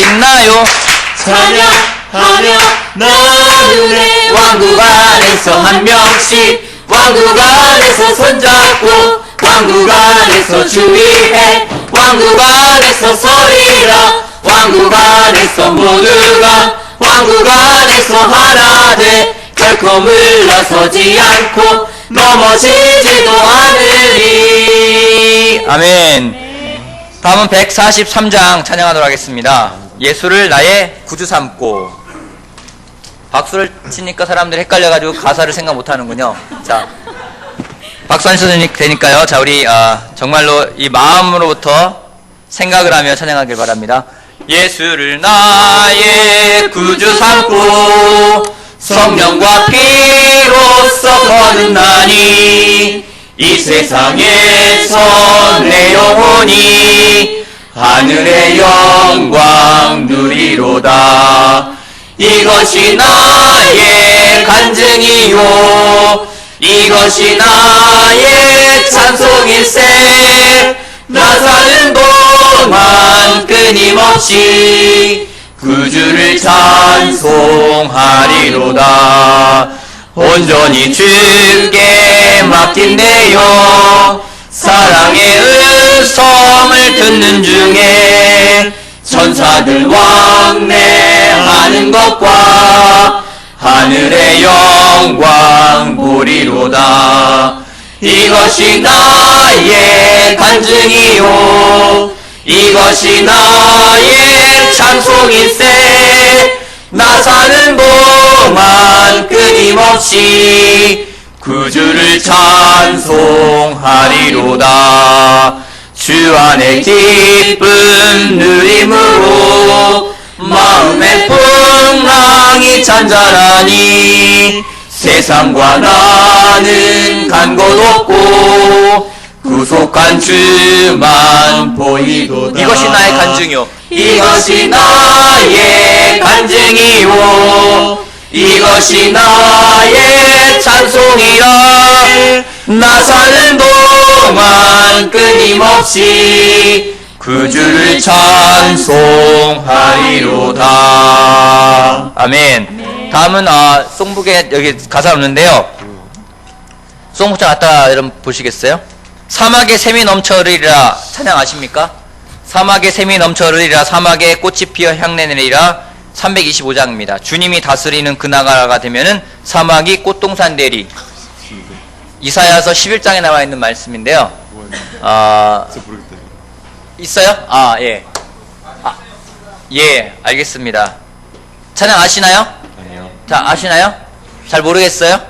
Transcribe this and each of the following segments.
있나요? 찬양하며 나누네. 왕국 안에서 한 명씩, 왕국 안에서 손잡고, 왕국 안에서 주의해. 왕국 안에서 서리라. 왕국 안에서 모두가 왕국 안에서 하나 돼 결코 물러서지 않고 넘어지지도 않으리. 아멘. 다음은 143장 찬양하도록 하겠습니다. 예수를 나의 구주 삼고. 박수를 치니까 사람들이 헷갈려가지고 가사를 생각 못하는군요. 자, 박수 안 쳐도 되니까요. 자, 우리 정말로 이 마음으로부터 생각을 하며 찬양하길 바랍니다. 예수를 나의 구주 삼고 성령과 피로써 거듭나니 이 세상에서 내 영혼이 하늘의 영광 누리로다. 이것이 나의 간증이요 이것이 나의 찬송일세. 나 사는 동안 끊임없이 구주를 찬송하리로다. 온전히 주께 맡긴대요. 사랑의 음성을 듣는 중에 천사들 왕래하는 것과 하늘의 영광 보리로다. 이것이 나의 간증이요 이것이 나의 찬송일세. 나 사는 동안 끊임없이 구주를 찬송하리로다. 주 안에 기쁨 누림으로 마음의 풍랑이 잔잔하니 세상과 나는 간 곳 없고 구속한 주만 보이도다. 이것이 나의 간증이요 이것이 나의 간증이요 이것이 나의 찬송이라. 나 사는 동안 끊임없이 구주를 찬송하리로다. 아멘. 다음은 송북에 여기 가사 없는데요. 송북장 갖다 여러분 보시겠어요? 사막에 샘이 넘쳐흐르리라. 찬양 아십니까? 사막에 샘이 넘쳐흐르리라. 사막에 꽃이 피어 향내 내리라. 325장입니다. 주님이 다스리는 그 나라가 되면은 사막이 꽃동산 되리. 이사야서 11장에 나와 있는 말씀인데요. 있어요? 예. 예, 알겠습니다. 찬양 아시나요? 아니요. 자, 아시나요? 잘 모르겠어요?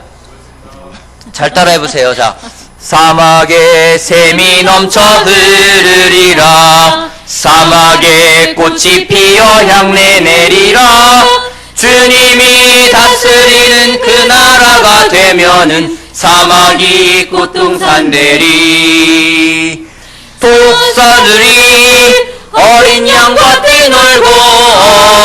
잘 따라해보세요. 자, 사막에 샘이 넘쳐 흐르리라. 사막에 꽃이 피어 향내 내리라. 주님이 다스리는 그 나라가 되면은 사막이 꽃동산 되리. 독사들이 어린 양과 뛰놀고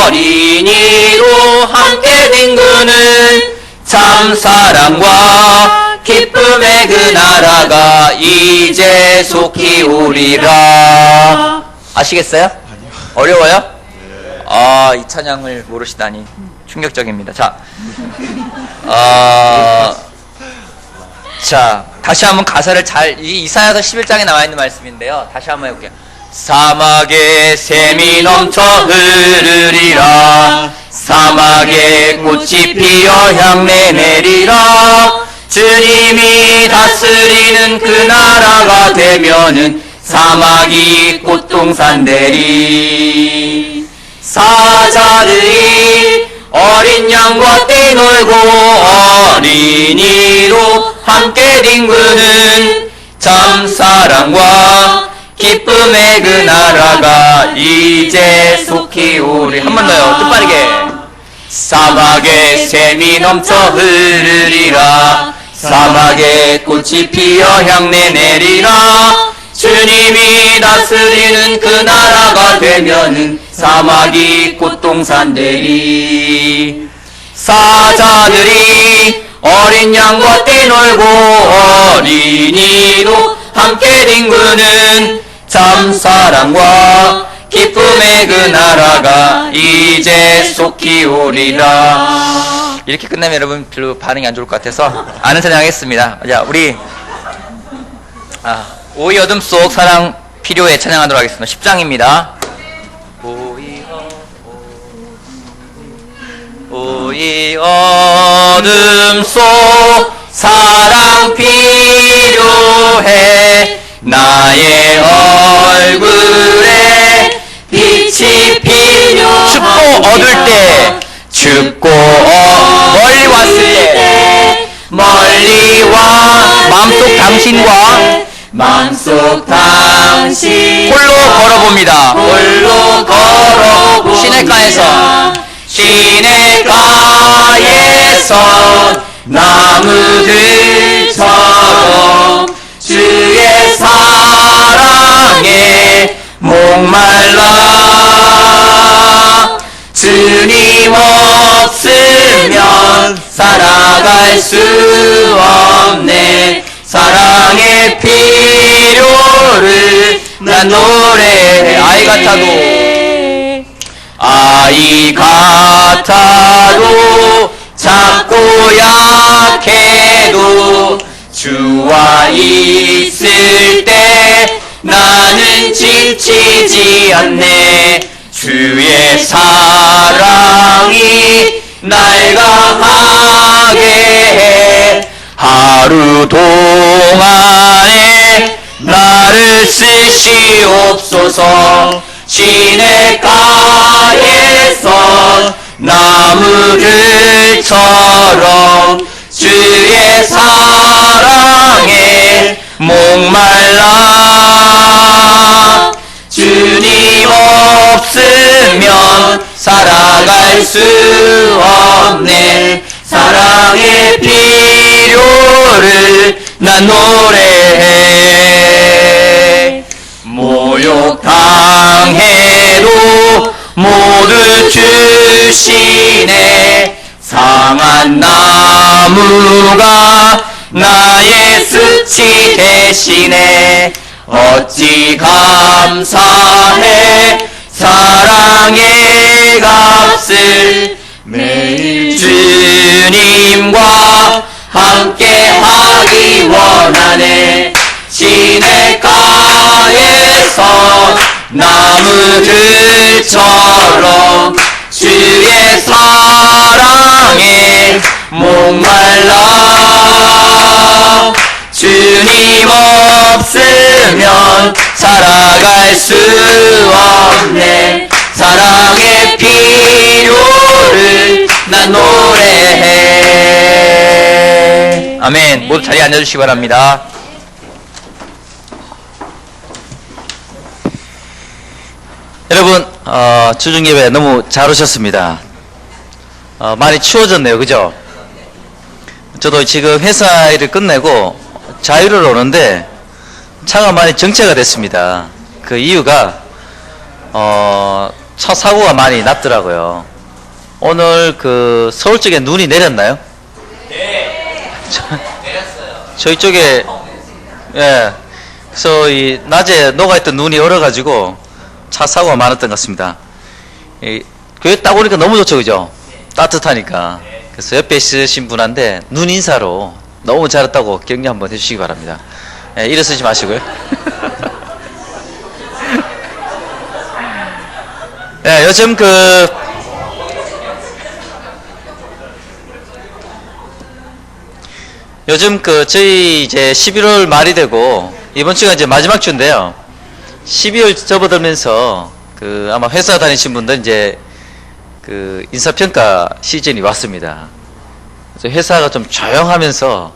어린이로 함께 뒹구는 참 사랑과 기쁨의 그 나라가 이제 속히 오리라. 아시겠어요? 아니요. 어려워요? 네. 이 찬양을 모르시다니 충격적입니다. 자, 다시 한번 가사를 이사야서 11장에 나와 있는 말씀인데요. 다시 한번 해볼게요. 사막에 샘이 넘쳐 흐르리라. 사막에 꽃이 피어 향내 내리라. 주님이 다스리는 그 나라가 되면은 사막이 꽃동산 되리. 사자들이 어린 양과 뛰놀고 어린이로 함께 뒹구는 참 사랑과 기쁨의 그 나라가 이제 속히 오리. 한 번 더요. 뜻빠르게. 사막에 샘이 넘쳐 흐르리라. 사막에 꽃이 피어 향내 내리라. 주님이 다스리는 그 나라가 되면은 사막이 꽃동산 되리. 사자들이 어린 양과 뛰놀고 어린이로 함께 뒹구는 참 사랑과 기쁨의 하나님의 그 나라가 이제 속히 오리라. 이렇게 끝나면 여러분 별로 반응이 안 좋을 것 같아서 아는 찬양 하겠습니다. 자, 우리 오이 어둠 속 사랑 필요해 찬양하도록 하겠습니다. 10장입니다. 오이 어둠 속 사랑 필요해 나의 얼굴에 빛이 필요해 춥고 어둘 때 춥고 멀리 왔을 때 멀리 와 마음속 당신 홀로 걸어봅니다. 홀로 걸어봅니다. 시내가에서 나무들처럼 주의 사랑에 목말라 주님 없으면 살아갈 수 없네 사랑의 필요를 난 노래해 아이 같아도 작고 약해도 주와 있을 때 나는 지치지 않네 주의 사랑이 날 강하게 해 하루 동안에 나를 쓰시옵소서 시냇가에서 나무들처럼 주의 사랑에 목말라 주님 없으면 살아갈 수 없네 사랑의 필요를 난 노래해 모욕당해도 모두 주시네 상한 나무가 나의 수치 대신에 어찌 감사해 사랑의 값을 매일 주님과 함께하기 원하네 시냇가에서 나무들처럼 주의 사랑에 목말라 주님 없으면 살아갈 수 없네 사랑의 필요를 난 노래해 아멘. 모두 자리에 앉아주시기 바랍니다. 여러분 주중예배 너무 잘 오셨습니다. 많이 추워졌네요 그죠? 저도 지금 회사 일을 끝내고 자유를 오는데 차가 많이 정체가 됐습니다. 그 이유가 차 사고가 많이 났더라고요. 오늘 그 서울 쪽에 눈이 내렸나요? 네. 내렸어요. 저희 쪽에 예. 그래서 이 낮에 녹아있던 눈이 얼어가지고 차 사고가 많았던 것 같습니다. 교회 딱 오니까 너무 좋죠 그죠? 따뜻하니까. 그래서 옆에 있으신 분한테 눈 인사로 너무 잘했다고 격려 한번 해주시기 바랍니다. 예, 일어서지 마시고요. 예, 요즘 저희 이제 11월 말이 되고 이번 주가 이제 마지막 주인데요. 12월 접어들면서 아마 회사 다니신 분들 이제 인사평가 시즌이 왔습니다. 그래서 회사가 좀 조용하면서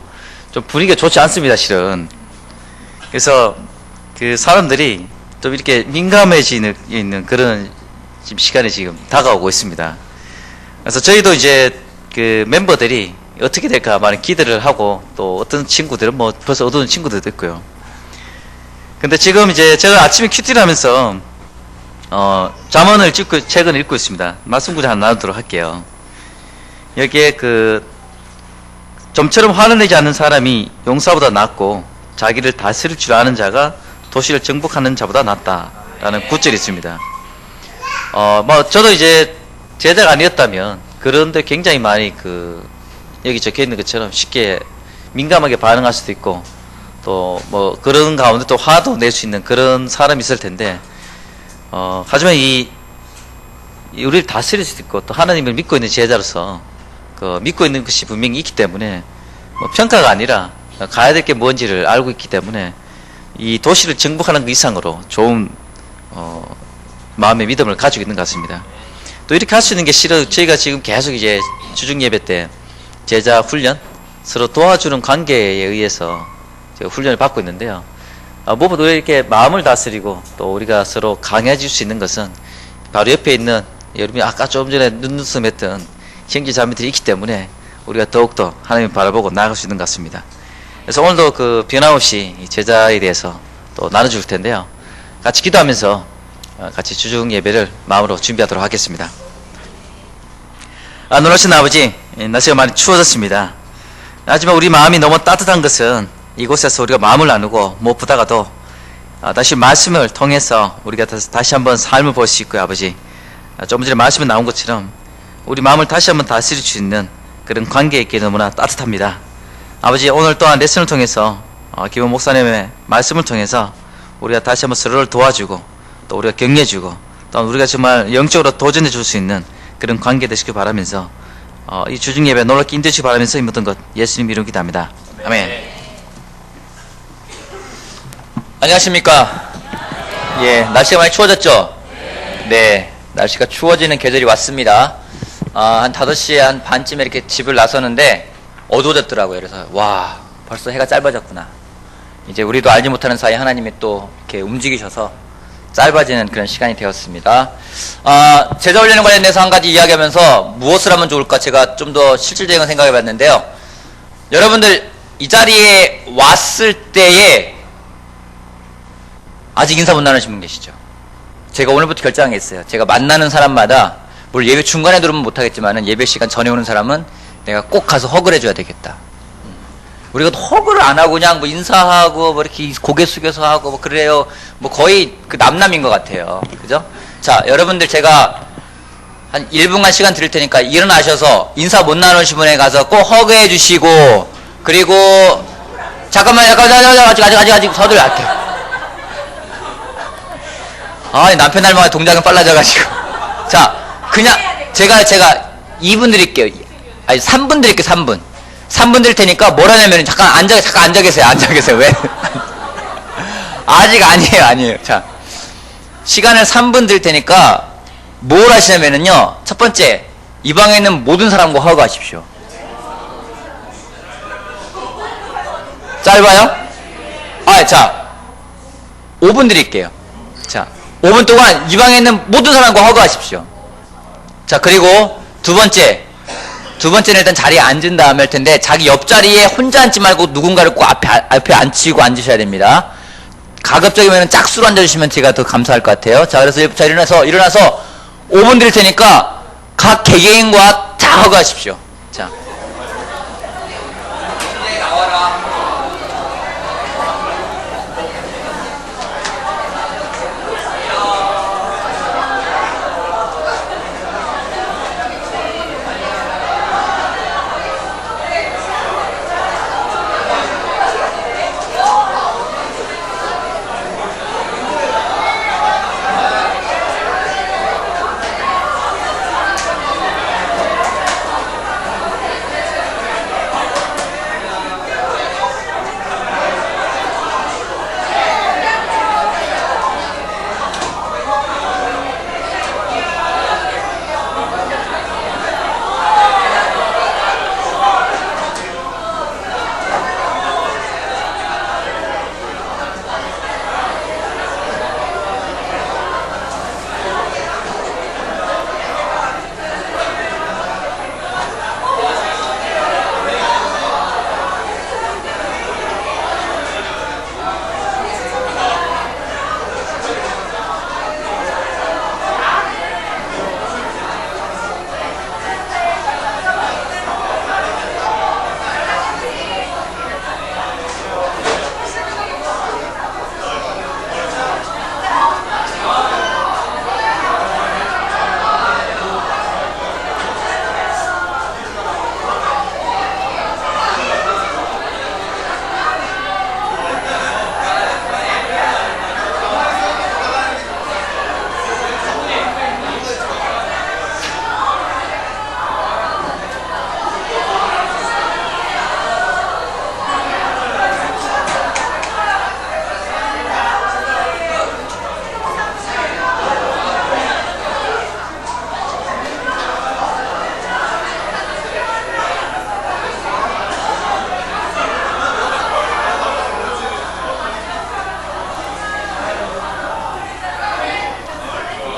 좀 분위기가 좋지 않습니다, 실은. 그래서 사람들이 좀 이렇게 민감해지는 그런 지금 시간이 지금 다가오고 있습니다. 그래서 저희도 이제 멤버들이 어떻게 될까 많이 기대를 하고 또 어떤 친구들은 뭐 벌써 어두운 친구들도 있고요. 근데 지금 이제 제가 아침에 큐티를 하면서 잠언을 책을 읽고 있습니다. 말씀 구절 하나 나누도록 할게요. 여기에 좀처럼 화를 내지 않는 사람이 용사보다 낫고 자기를 다스릴 줄 아는 자가 도시를 정복하는 자보다 낫다라는 구절이 있습니다. 뭐 저도 이제 제자가 아니었다면 그런데 굉장히 많이 여기 적혀 있는 것처럼 쉽게 민감하게 반응할 수도 있고 또 뭐 그런 가운데 또 화도 낼 수 있는 그런 사람이 있을 텐데 하지만 우리를 다스릴 수 있고 또 하나님을 믿고 있는 제자로서 믿고 있는 것이 분명히 있기 때문에 뭐 평가가 아니라 가야 될 게 뭔지를 알고 있기 때문에 이 도시를 정복하는 그 이상으로 좋은 마음의 믿음을 가지고 있는 것 같습니다. 또 이렇게 할 수 있는 게 실은 저희가 지금 계속 이제 주중 예배 때 제자 훈련 서로 도와주는 관계에 의해서 제가 훈련을 받고 있는데요. 무엇보다 이렇게 마음을 다스리고 또 우리가 서로 강해질 수 있는 것은 바로 옆에 있는 여러분이 아까 조금 전에 눈웃음했던 형제 자매들이 있기 때문에 우리가 더욱더 하나님을 바라보고 나아갈 수 있는 것 같습니다. 그래서 오늘도 변함없이 이 제자에 대해서 또 나눠줄 텐데요. 같이 기도하면서 같이 주중 예배를 마음으로 준비하도록 하겠습니다. 놀라신 아버지, 날씨가 많이 추워졌습니다. 하지만 우리 마음이 너무 따뜻한 것은 이곳에서 우리가 마음을 나누고 무엇보다도 다시 말씀을 통해서 우리가 다시 한번 삶을 볼 수 있고요. 아버지, 조금 전에 말씀에 나온 것처럼 우리 마음을 다시 한번 다스릴 수 있는 그런 관계에 있기에 너무나 따뜻합니다. 아버지, 오늘 또한 레슨을 통해서 김원 목사님의 말씀을 통해서 우리가 다시 한번 서로를 도와주고 또 우리가 격려해주고 또 우리가 정말 영적으로 도전해 줄 수 있는 그런 관계 되시길 바라면서 이 주중 예배 놀랍게 임되시기 바라면서 이 모든 것 예수님 이름 기도합니다. 아멘. 안녕하십니까? 예, 날씨가 많이 추워졌죠? 네, 날씨가 추워지는 계절이 왔습니다. 한 5시 한 반쯤에 이렇게 집을 나서는데 어두워졌더라고요. 그래서 와, 벌써 해가 짧아졌구나. 이제 우리도 알지 못하는 사이 하나님이 또 이렇게 움직이셔서 짧아지는 그런 시간이 되었습니다. 제자 훈련에 관련해서 한 가지 이야기하면서 무엇을 하면 좋을까 제가 좀 더 실질적인 걸 생각해 봤는데요. 여러분들 이 자리에 왔을 때에 아직 인사 못 나누신 분 계시죠? 제가 오늘부터 결정하겠어요. 제가 만나는 사람마다 물론 예배 중간에 들어오면 못하겠지만 예배 시간 전에 오는 사람은 내가 꼭 가서 허그를 해줘야 되겠다. 우리가 허그를 안 하고 그냥 뭐 인사하고 뭐 이렇게 고개 숙여서 하고 뭐 그래요. 뭐 거의 남남인 것 같아요. 그죠? 자, 여러분들 제가 한 1분간 시간 드릴 테니까 일어나셔서 인사 못 나누신 분에 가서 꼭 허그해 주시고 그리고 잠깐만 아직 서둘러 할게요. 남편 닮아가 동작은 빨라져가지고. 자, 그냥 제가 2분 드릴게요. 아니 3분 드릴게요. 3분 드릴 테니까 뭘 하냐면 잠깐 앉아 계세요. 왜? 아직 아니에요. 자, 시간을 3분 드릴 테니까 뭘 하시냐면요. 첫 번째, 이 방에 있는 모든 사람과 허그하십시오. 짧아요? 자, 5분 드릴게요. 자, 5분 동안 이 방에 있는 모든 사람과 허그하십시오. 자, 그리고 두 번째는 일단 자리에 앉은 다음에 할 텐데 자기 옆자리에 혼자 앉지 말고 누군가를 꼭 앞에 앉히고 앉으셔야 됩니다. 가급적이면 짝수로 앉아주시면 제가 더 감사할 것 같아요. 자, 그래서 일어나서 5분 드릴 테니까 각 개개인과 다 허그하십시오. 자.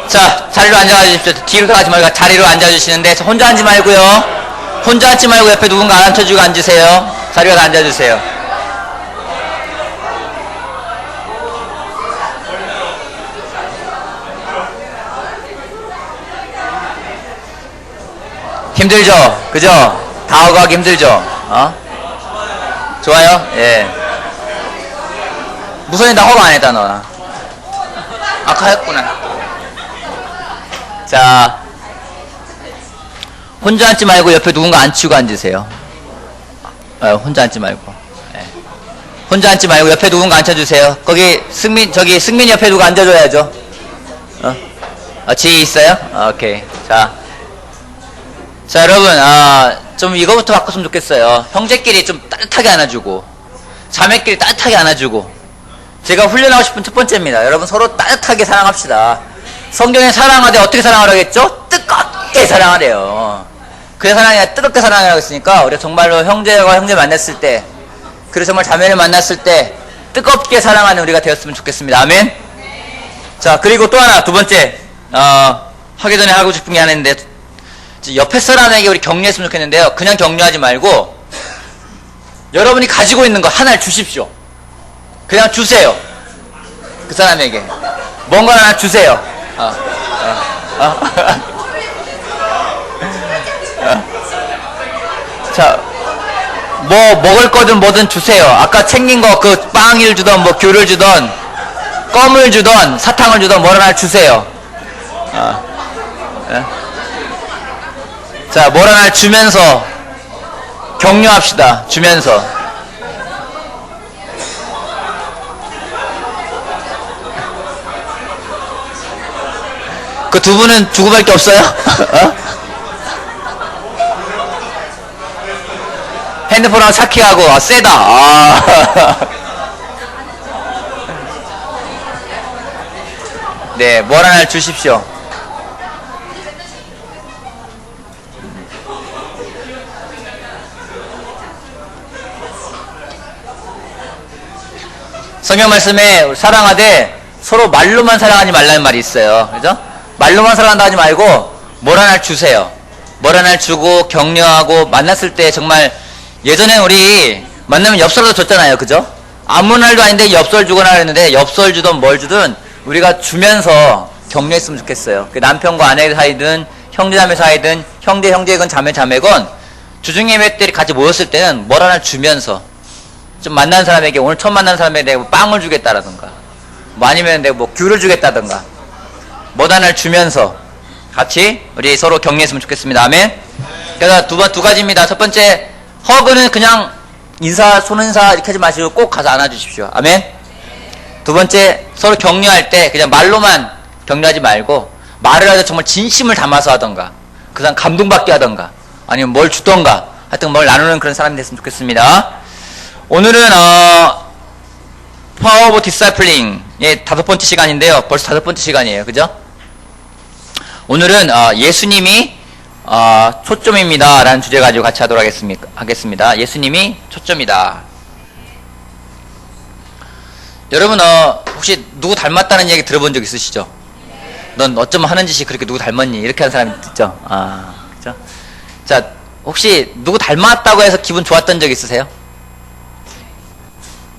자, 자리로 앉아 주십시오. 뒤로 가지 말고 자리로 앉아 주시는데 혼자 앉지 말고요. 혼자 앉지 말고 옆에 누군가 앉혀주고 앉으세요. 자리로 다 앉아 주세요. 힘들죠? 그죠? 다 오고 하기 힘들죠? 어? 좋아요? 예. 무선이 나 허가 안 했다, 너. 아까 했구나. 자, 혼자 앉지 말고 옆에 누군가 앉히고 앉으세요. 혼자 앉지 말고. 예. 혼자 앉지 말고 옆에 누군가 앉혀주세요. 거기 승민 옆에 누가 앉아줘야죠. 지혜 있어요? 오케이. 자, 여러분, 좀 이거부터 바꿨으면 좋겠어요. 형제끼리 좀 따뜻하게 안아주고, 자매끼리 따뜻하게 안아주고. 제가 훈련하고 싶은 첫 번째입니다. 여러분, 서로 따뜻하게 사랑합시다. 성경에 사랑하되 어떻게 사랑하라겠죠? 뜨겁게 사랑하래요. 그래 사랑이 뜨겁게 사랑하라고 했으니까, 우리가 정말로 형제와 형제 만났을 때, 그리고 정말 자매를 만났을 때, 뜨겁게 사랑하는 우리가 되었으면 좋겠습니다. 아멘? 자, 그리고 또 하나, 두 번째, 하기 전에 하고 싶은 게 하나 있는데, 옆에 사람에게 우리 격려했으면 좋겠는데요. 그냥 격려하지 말고 여러분이 가지고 있는 거 하나를 주십시오. 그냥 주세요. 그 사람에게 뭔가 하나 주세요. 자, 뭐 먹을 거든 뭐든 주세요. 아까 챙긴 거 그 빵을 주던 뭐 귤을 주던 껌을 주던 사탕을 주던 뭘 하나 주세요. 자, 뭘 하나 주면서 격려합시다. 주면서. 그 두 분은 주고받을 게 없어요? 핸드폰하고 차키하고 세다. 네, 뭘 하나 주십시오. 성경 말씀에 사랑하되 서로 말로만 사랑하지 말라는 말이 있어요. 그죠? 말로만 사랑한다 하지 말고 뭘 하나 주세요. 뭘 하나 주고 격려하고 만났을 때 정말 예전에 우리 만나면 엽서라도 줬잖아요. 그죠? 아무 날도 아닌데 엽서를 주거나 그랬는데 엽서를 주든 뭘 주든 우리가 주면서 격려했으면 좋겠어요. 그 남편과 아내 사이든 형제자매 사이든 형제건 자매건 주중 예배 때 같이 모였을 때는 뭘 하나 주면서 좀 만난 사람에게 오늘 처음 만난 사람에게 내가 뭐 빵을 주겠다라든가 뭐 아니면 내가 뭐 귤을 주겠다든가 뭐 하나를 주면서 같이 우리 서로 격려했으면 좋겠습니다. 아멘. 그래서 두 가지입니다. 첫 번째, 허그는 그냥 손인사 이렇게 하지 마시고 꼭 가서 안아주십시오. 아멘. 두 번째, 서로 격려할 때 그냥 말로만 격려하지 말고 말을 하다 정말 진심을 담아서 하던가 그 사람 감동받게 하던가 아니면 뭘 주던가 하여튼 뭘 나누는 그런 사람이 됐으면 좋겠습니다. 오늘은 파워 오브 디사이플링의 5번째 시간인데요. 벌써 5번째 시간이에요. 그죠? 오늘은 예수님이 초점입니다 라는 주제 가지고 같이 하도록 하겠습니다. 예수님이 초점이다. 여러분 혹시 누구 닮았다는 얘기 들어본 적 있으시죠? 넌 어쩌면 하는 짓이 그렇게 누구 닮았니? 이렇게 하는 사람이 있죠? 그죠? 자, 혹시 누구 닮았다고 해서 기분 좋았던 적 있으세요?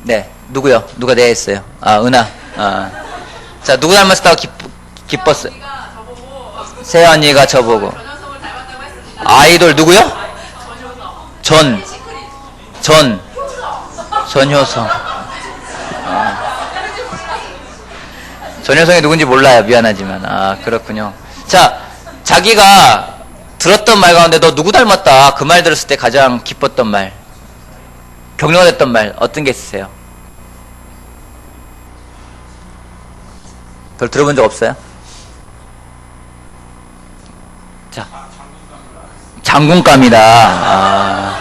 네, 누구요? 누가 네 했어요? 은하. 자, 누구 닮았다고 기뻤어요? 세아 언니가 저보고. 아이돌 누구요? 전효성. 전효성이 누군지 몰라요. 미안하지만. 그렇군요. 자, 자기가 들었던 말 가운데 너 누구 닮았다. 그 말 들었을 때 가장 기뻤던 말, 격려가 됐던 말 어떤 게 있으세요? 별 들어본 적 없어요? 자, 장군감이다.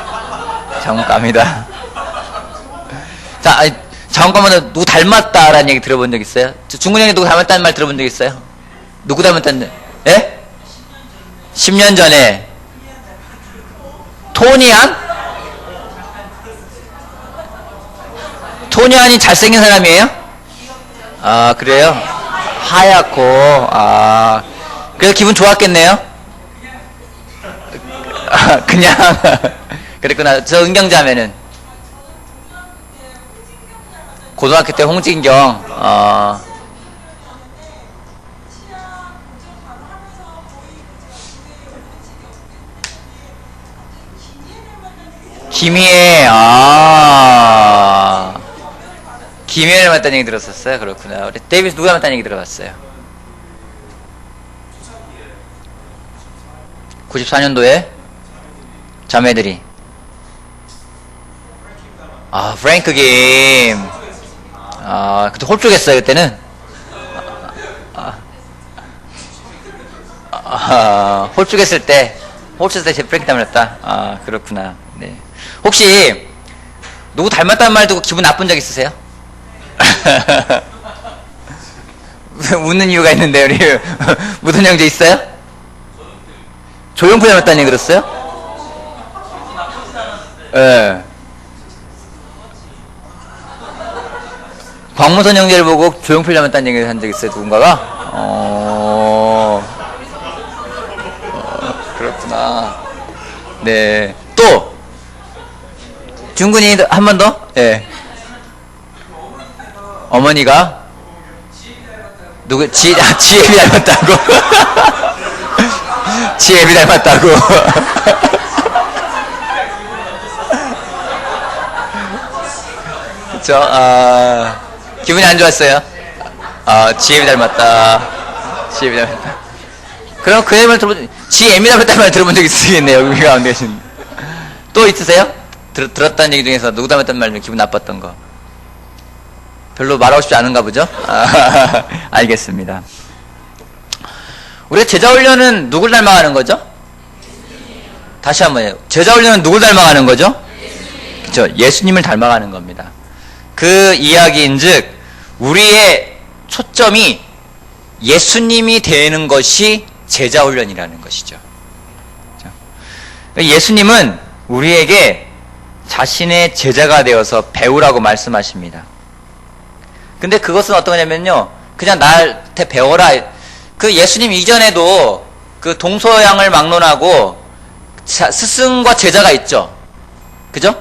장군감이다. 자, 장군감은 누구 닮았다라는 얘기 들어본 적 있어요? 중근 형이 누구 닮았다는 말 들어본 적 있어요? 누구 닮았다는, 예? 10년 전에 토니안? 토니안이 잘생긴 사람이에요? 그래요? 하얗고, 그래서 기분 좋았겠네요? 그냥, 그랬구나. 저 은경자매는? 고등학교 때 홍진경, 김희애, 김희애를 닮았다는 얘기 들었었어요? 그렇구나. 우리 데이비스 누가 닮았다는 얘기 들어봤어요? 94년도에 자매들이. 프랭크 김. 그때 홀쭉했어요, 그때는. 홀쭉했을 때 제 프랭크 닮았다. 그렇구나. 네. 혹시 누구 닮았다는 말 듣고 기분 나쁜 적 있으세요? 웃는 이유가 있는데 우리 무슨 형제 있어요? 조용필 닮았다는 얘기 들었어요? 예. 광무선 형제를 보고 조용필 닮았다는 얘기를 한 적 있어요, 누군가가? 그렇구나. 네. 또 준근이 한 번 더? 예. 어머니가 누구? 지혜비 닮았다고. 지혜비 닮았다고. 그쵸? 기분이 안 좋았어요. 지혜비 닮았다. 지혜비 닮았다. 그럼 그 얘기를 지혜비 닮았다는 말 들어본 적 있으시겠네요, 여기 가운데 계신. 또 있으세요? 들었다는 얘기 중에서 누구 닮았다는 말 중에 기분 나빴던 거. 별로 말하고 싶지 않은가 보죠? 알겠습니다. 우리가 제자훈련은 누굴 닮아가는 거죠? 다시 한번 해요. 제자훈련은 누굴 닮아가는 거죠? 그쵸? 예수님을 닮아가는 겁니다. 그 이야기인즉 우리의 초점이 예수님이 되는 것이 제자훈련이라는 것이죠. 예수님은 우리에게 자신의 제자가 되어서 배우라고 말씀하십니다. 근데 그것은 어떤 거냐면요, 그냥 나한테 배워라. 그 예수님 이전에도 그 동서양을 막론하고 스승과 제자가 있죠. 그죠?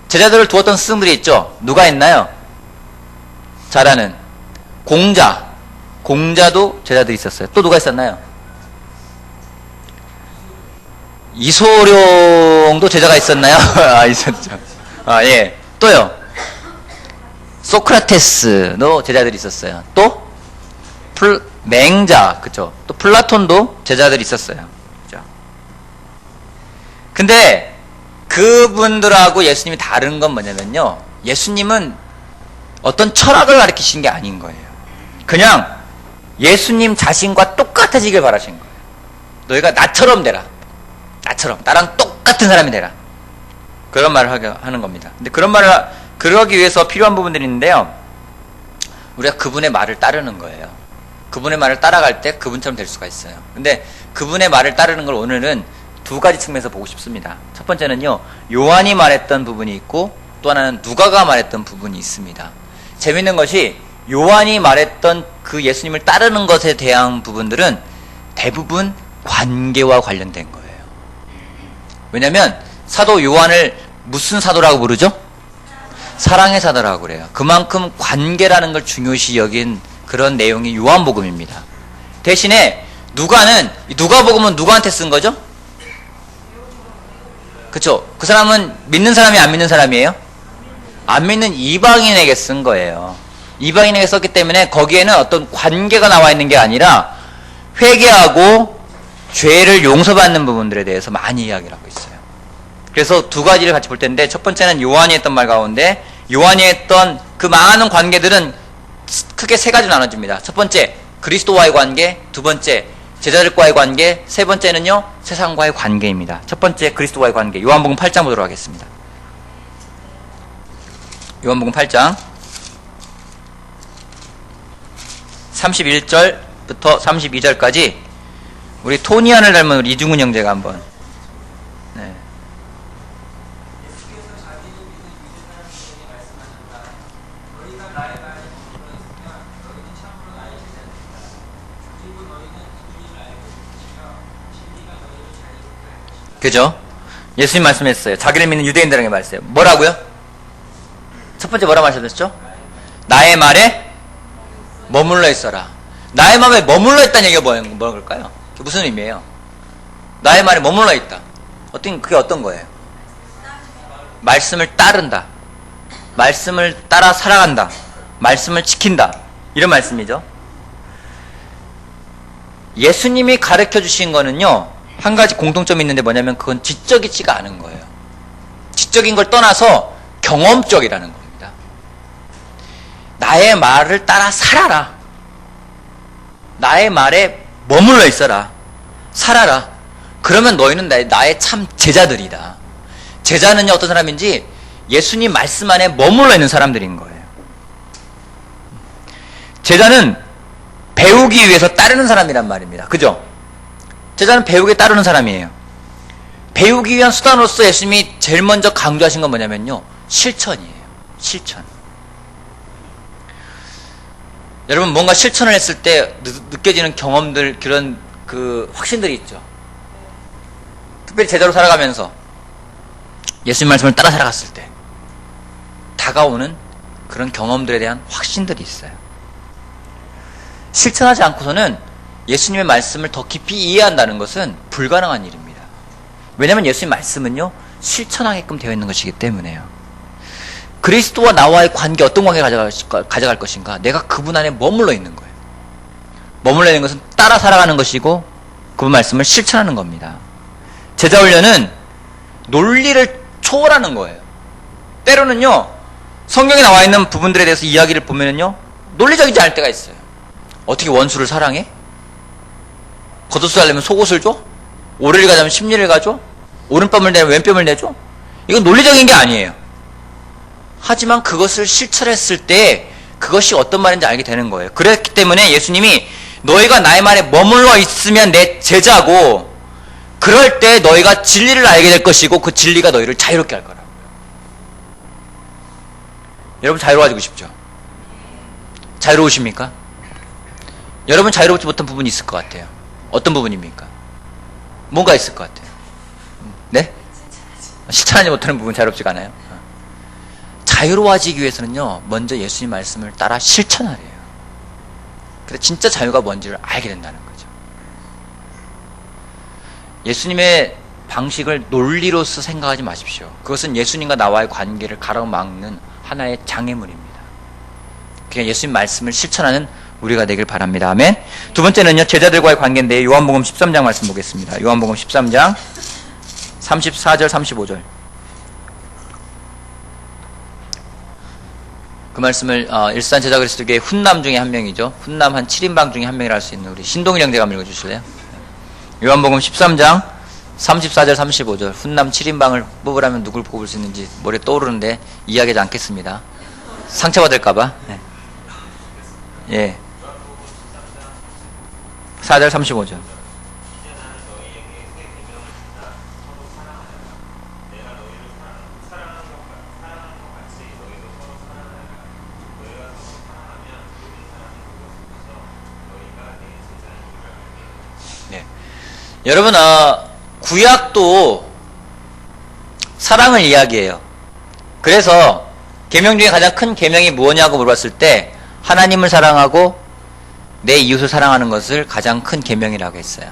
제자들을 두었던 스승들이 있죠. 누가 있나요? 잘 아는 공자도 제자들이 있었어요. 또 누가 있었나요? 이소룡도 제자가 있었나요? 있었죠. 예. 또요. 소크라테스도 제자들이 있었어요. 또 맹자, 그쵸? 또 플라톤도 제자들이 있었어요. 그죠? 근데 그분들하고 예수님이 다른 건 뭐냐면요, 예수님은 어떤 철학을 가르치신 게 아닌 거예요. 그냥 예수님 자신과 똑같아지길 바라신 거예요. 너희가 나처럼 되라. 나랑 똑같은 사람이 되라. 그런 말을 하는 겁니다. 근데 그런 말을 그러기 위해서 필요한 부분들이 있는데요, 우리가 그분의 말을 따르는 거예요. 그분의 말을 따라갈 때 그분처럼 될 수가 있어요. 근데 그분의 말을 따르는 걸 오늘은 두 가지 측면에서 보고 싶습니다. 첫 번째는요, 요한이 말했던 부분이 있고, 또 하나는 누가가 말했던 부분이 있습니다. 재밌는 것이 요한이 말했던 그 예수님을 따르는 것에 대한 부분들은 대부분 관계와 관련된 거예요. 왜냐면 사도 요한을 무슨 사도라고 부르죠? 사랑의 사도라고 그래요. 그만큼 관계라는 걸 중요시 여긴 그런 내용이 요한복음입니다. 대신에 누가복음은 누구한테 쓴 거죠? 그쵸? 그 사람은 믿는 사람이 안 믿는 사람이에요? 안 믿는 이방인에게 쓴 거예요. 이방인에게 썼기 때문에 거기에는 어떤 관계가 나와 있는 게 아니라 회개하고 죄를 용서받는 부분들에 대해서 많이 이야기를 하고 있어요. 그래서 두 가지를 같이 볼 텐데, 첫 번째는 요한이 했던 말 가운데 요한이 했던 그 많은 관계들은 크게 세 가지로 나눠집니다. 첫 번째, 그리스도와의 관계. 두 번째, 제자들과의 관계. 세 번째는요, 세상과의 관계입니다. 첫 번째, 그리스도와의 관계. 요한복음 8장 보도록 하겠습니다. 요한복음 8장 31절부터 32절까지 우리 토니안을 닮은 우리 이중훈 형제가 한번. 네. 그죠? 예수님 말씀했어요. 자기를 믿는 유대인들에게 말했어요. 뭐라고요? 첫 번째 뭐라 말씀하셨죠? 나의 말에 머물러 있어라. 나의 마음에 머물러 있다는 얘기가 뭐일까요? 그게 무슨 의미예요? 나의 말에 머물러 있다. 그게 어떤 거예요? 말씀을 따른다. 말씀을 따라 살아간다. 말씀을 지킨다. 이런 말씀이죠. 예수님이 가르쳐 주신 거는요, 한 가지 공통점이 있는데 뭐냐면 그건 지적이지가 않은 거예요. 지적인 걸 떠나서 경험적이라는 겁니다. 나의 말을 따라 살아라. 나의 말에 머물러 있어라. 살아라. 그러면 너희는 나의 참 제자들이다. 제자는요, 어떤 사람인지 예수님 말씀 안에 머물러 있는 사람들인 거예요. 제자는 배우기 위해서 따르는 사람이란 말입니다. 그죠? 제자는 배우기에 따르는 사람이에요. 배우기 위한 수단으로서 예수님이 제일 먼저 강조하신 건 뭐냐면요, 실천이에요. 실천. 여러분, 뭔가 실천을 했을 때 느껴지는 경험들, 그런 확신들이 있죠. 특별히 제자로 살아가면서 예수님 말씀을 따라 살아갔을 때 다가오는 그런 경험들에 대한 확신들이 있어요. 실천하지 않고서는 예수님의 말씀을 더 깊이 이해한다는 것은 불가능한 일입니다. 왜냐하면 예수님 말씀은요, 실천하게끔 되어 있는 것이기 때문에요. 그리스도와 나와의 관계, 어떤 관계 가져갈 것인가? 내가 그분 안에 머물러 있는 거예요. 머물러 있는 것은 따라 살아가는 것이고 그분 말씀을 실천하는 겁니다. 제자 훈련은 논리를 초월하는 거예요. 때로는요, 성경에 나와 있는 부분들에 대해서 이야기를 보면은요, 논리적이지 않을 때가 있어요. 어떻게 원수를 사랑해? 겉옷을 하려면 속옷을 줘? 오리를 가자면 십리를 가줘? 오른뺨을 내면 왼뺨을 내줘? 이건 논리적인 게 아니에요. 하지만 그것을 실천했을 때 그것이 어떤 말인지 알게 되는 거예요. 그렇기 때문에 예수님이 너희가 나의 말에 머물러 있으면 내 제자고, 그럴 때 너희가 진리를 알게 될 것이고 그 진리가 너희를 자유롭게 할 거라고요. 여러분 자유로워지고 싶죠? 자유로우십니까? 여러분 자유롭지 못한 부분이 있을 것 같아요. 어떤 부분입니까? 뭔가 있을 것 같아요. 네? 실천하지 못하는 부분 자유롭지가 않아요. 자유로워지기 위해서는요, 먼저 예수님 말씀을 따라 실천하래요. 그래서 진짜 자유가 뭔지를 알게 된다는 거죠. 예수님의 방식을 논리로서 생각하지 마십시오. 그것은 예수님과 나와의 관계를 가로막는 하나의 장애물입니다. 그냥 예수님 말씀을 실천하는 우리가 되길 바랍니다. 아멘. 두 번째는요, 제자들과의 관계인데 요한복음 13장 말씀 보겠습니다. 요한복음 13장 34절 35절. 그 말씀을 일산 제자 그리스도교회 훈남 중에 한 명이죠. 훈남 한 7인방 중에 한 명이라 할 수 있는 우리 신동일 형제가 한번 읽어주실래요? 요한복음 13장 34절 35절. 훈남 7인방을 뽑으라면 누굴 뽑을 수 있는지 머리에 떠오르는데 이야기하지 않겠습니다. 상처받을까봐. 네. 예. 4절 35절. 네. 여러분, 구약도 사랑을 이야기해요. 그래서 계명 중에 가장 큰 계명이 무엇냐고 물어봤을 때 하나님을 사랑하고 내 이웃을 사랑하는 것을 가장 큰 계명이라고 했어요.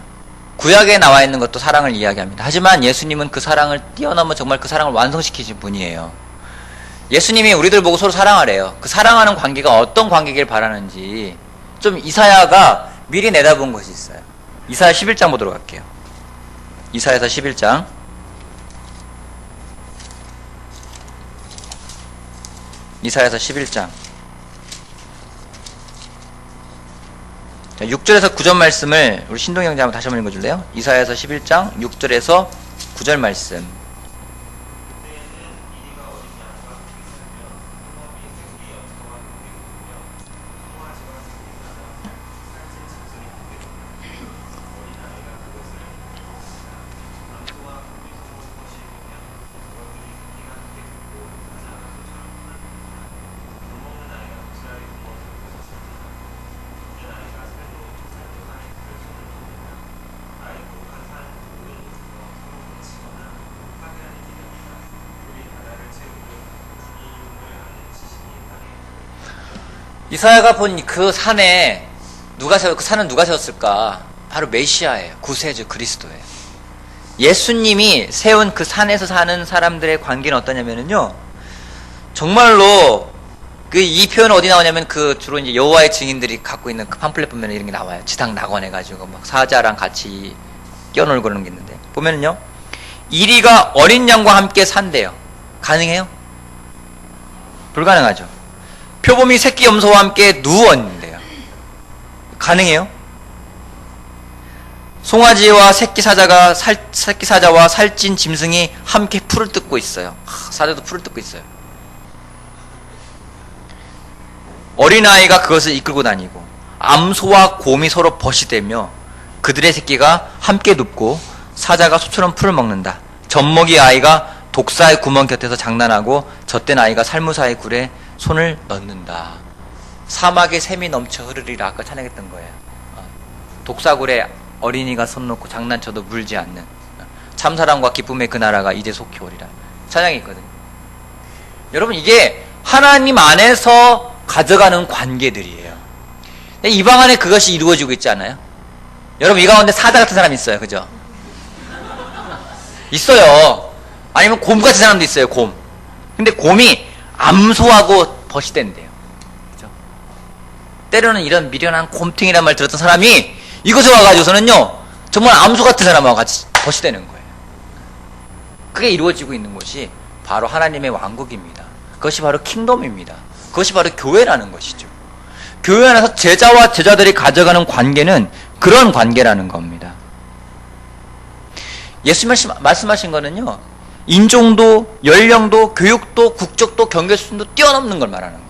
구약에 나와 있는 것도 사랑을 이야기합니다. 하지만 예수님은 그 사랑을 뛰어넘어 정말 그 사랑을 완성시키신 분이에요. 예수님이 우리들 보고 서로 사랑하래요. 그 사랑하는 관계가 어떤 관계길 바라는지 좀 이사야가 미리 내다본 것이 있어요. 이사야 11장 보도록 할게요. 이사야서 11장. 이사야서 11장. 6절에서 9절 말씀을 우리 신동희 형제 한번 다시 한번 읽어줄래요? 이사야서 11장 6절에서 9절 말씀. 이사야가 본 그 산에 그 산은 누가 세웠을까? 바로 메시아예요. 구세주 그리스도예요. 예수님이 세운 그 산에서 사는 사람들의 관계는 어떠냐면요, 정말로 이 표현은 어디 나오냐면 주로 이제 여호와의 증인들이 갖고 있는 그 팜플렛 보면 이런 게 나와요. 지상 낙원해가지고 막 사자랑 같이 끼어놀고 그러는 게 있는데, 보면은요, 이리가 어린 양과 함께 산대요. 가능해요? 불가능하죠. 표범이 새끼 염소와 함께 누웠는데요. 가능해요? 송아지와 새끼 사자와 살찐 짐승이 함께 풀을 뜯고 있어요. 사자도 풀을 뜯고 있어요. 어린아이가 그것을 이끌고 다니고, 암소와 곰이 서로 벗이되며 그들의 새끼가 함께 눕고, 사자가 소처럼 풀을 먹는다. 젖먹이 아이가 독사의 구멍 곁에서 장난하고, 젖된 아이가 살무사의 굴에 손을 넣는다. 사막에 샘이 넘쳐 흐르리라. 아까 찬양했던 거예요. 독사굴에 어린이가 손 놓고 장난쳐도 물지 않는 참사랑과 기쁨의 그 나라가 이제 속히 오리라. 찬양이 있거든요. 여러분, 이게 하나님 안에서 가져가는 관계들이에요. 이 방 안에 그것이 이루어지고 있지 않아요? 여러분, 이 가운데 사자 같은 사람 있어요. 그죠? 있어요. 아니면 곰 같은 사람도 있어요. 곰. 근데 곰이 암소하고 벗이 된대요. 그죠? 때로는 이런 미련한 곰탱이란 말 들었던 사람이 이곳에 와가지고서는요, 정말 암소 같은 사람하고 같이 벗이 되는 거예요. 그게 이루어지고 있는 곳이 바로 하나님의 왕국입니다. 그것이 바로 킹덤입니다. 그것이 바로 교회라는 것이죠. 교회 안에서 제자와 제자들이 가져가는 관계는 그런 관계라는 겁니다. 예수님이 말씀하신 거는요, 인종도, 연령도, 교육도, 국적도, 경계 수준도 뛰어넘는 걸 말하는 거예요.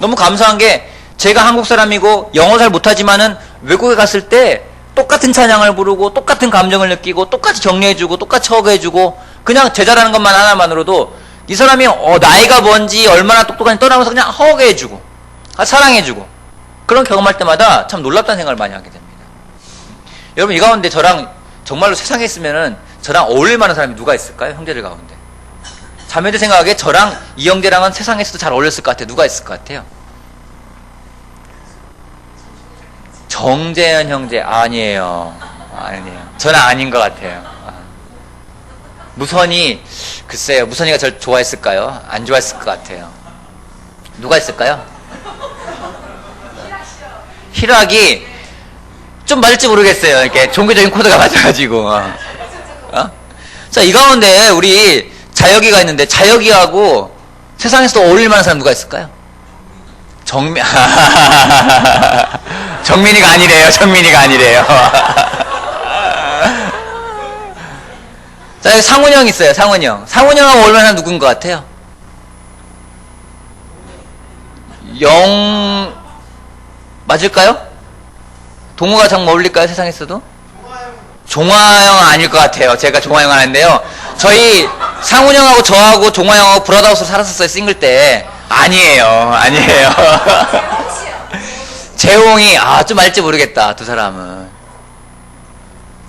너무 감사한 게, 제가 한국 사람이고 영어 잘 못하지만은 외국에 갔을 때 똑같은 찬양을 부르고 똑같은 감정을 느끼고 똑같이 격려해주고 똑같이 허그해주고, 그냥 제자라는 것만 하나만으로도 이 사람이 나이가 뭔지 얼마나 똑똑한지 떠나면서 그냥 허그해주고 사랑해주고, 그런 경험할 때마다 참 놀랍다는 생각을 많이 하게 됩니다. 여러분, 이 가운데 저랑 정말로 세상에 있으면은 저랑 어울릴 만한 사람이 누가 있을까요? 형제들 가운데. 자매들 생각하기에 저랑 이 형제랑은 세상에서도 잘 어울렸을 것 같아요. 누가 있을 것 같아요? 정재현 형제. 아니에요. 저는 아닌 것 같아요. 무선이, 글쎄요, 무선이가 저를 좋아했을까요? 안 좋아했을 것 같아요. 누가 있을까요? 희락이 좀 맞을지 모르겠어요. 이렇게 종교적인 코드가 맞아가지고. 자, 이 가운데 우리 자혁이가 있는데, 자혁이하고 세상에서 어울릴 만한 사람 누가 있을까요? 정민이가 아니래요. 정민이가 아니래요. 자, 여기 상훈이 형 있어요. 상훈이 형. 상훈이 형하고 어울릴 만한 사람 누군 것 같아요? 맞을까요? 동호가 정말 어울릴까요? 세상에서도? 종화형은 아닐 것 같아요. 제가 종화형 하는데요, 저희 상훈 형하고 저하고 종화 형하고 브라더하우스 살았었어요. 싱글 때. 아니에요. 재홍이, 좀 맞을지 모르겠다. 두 사람은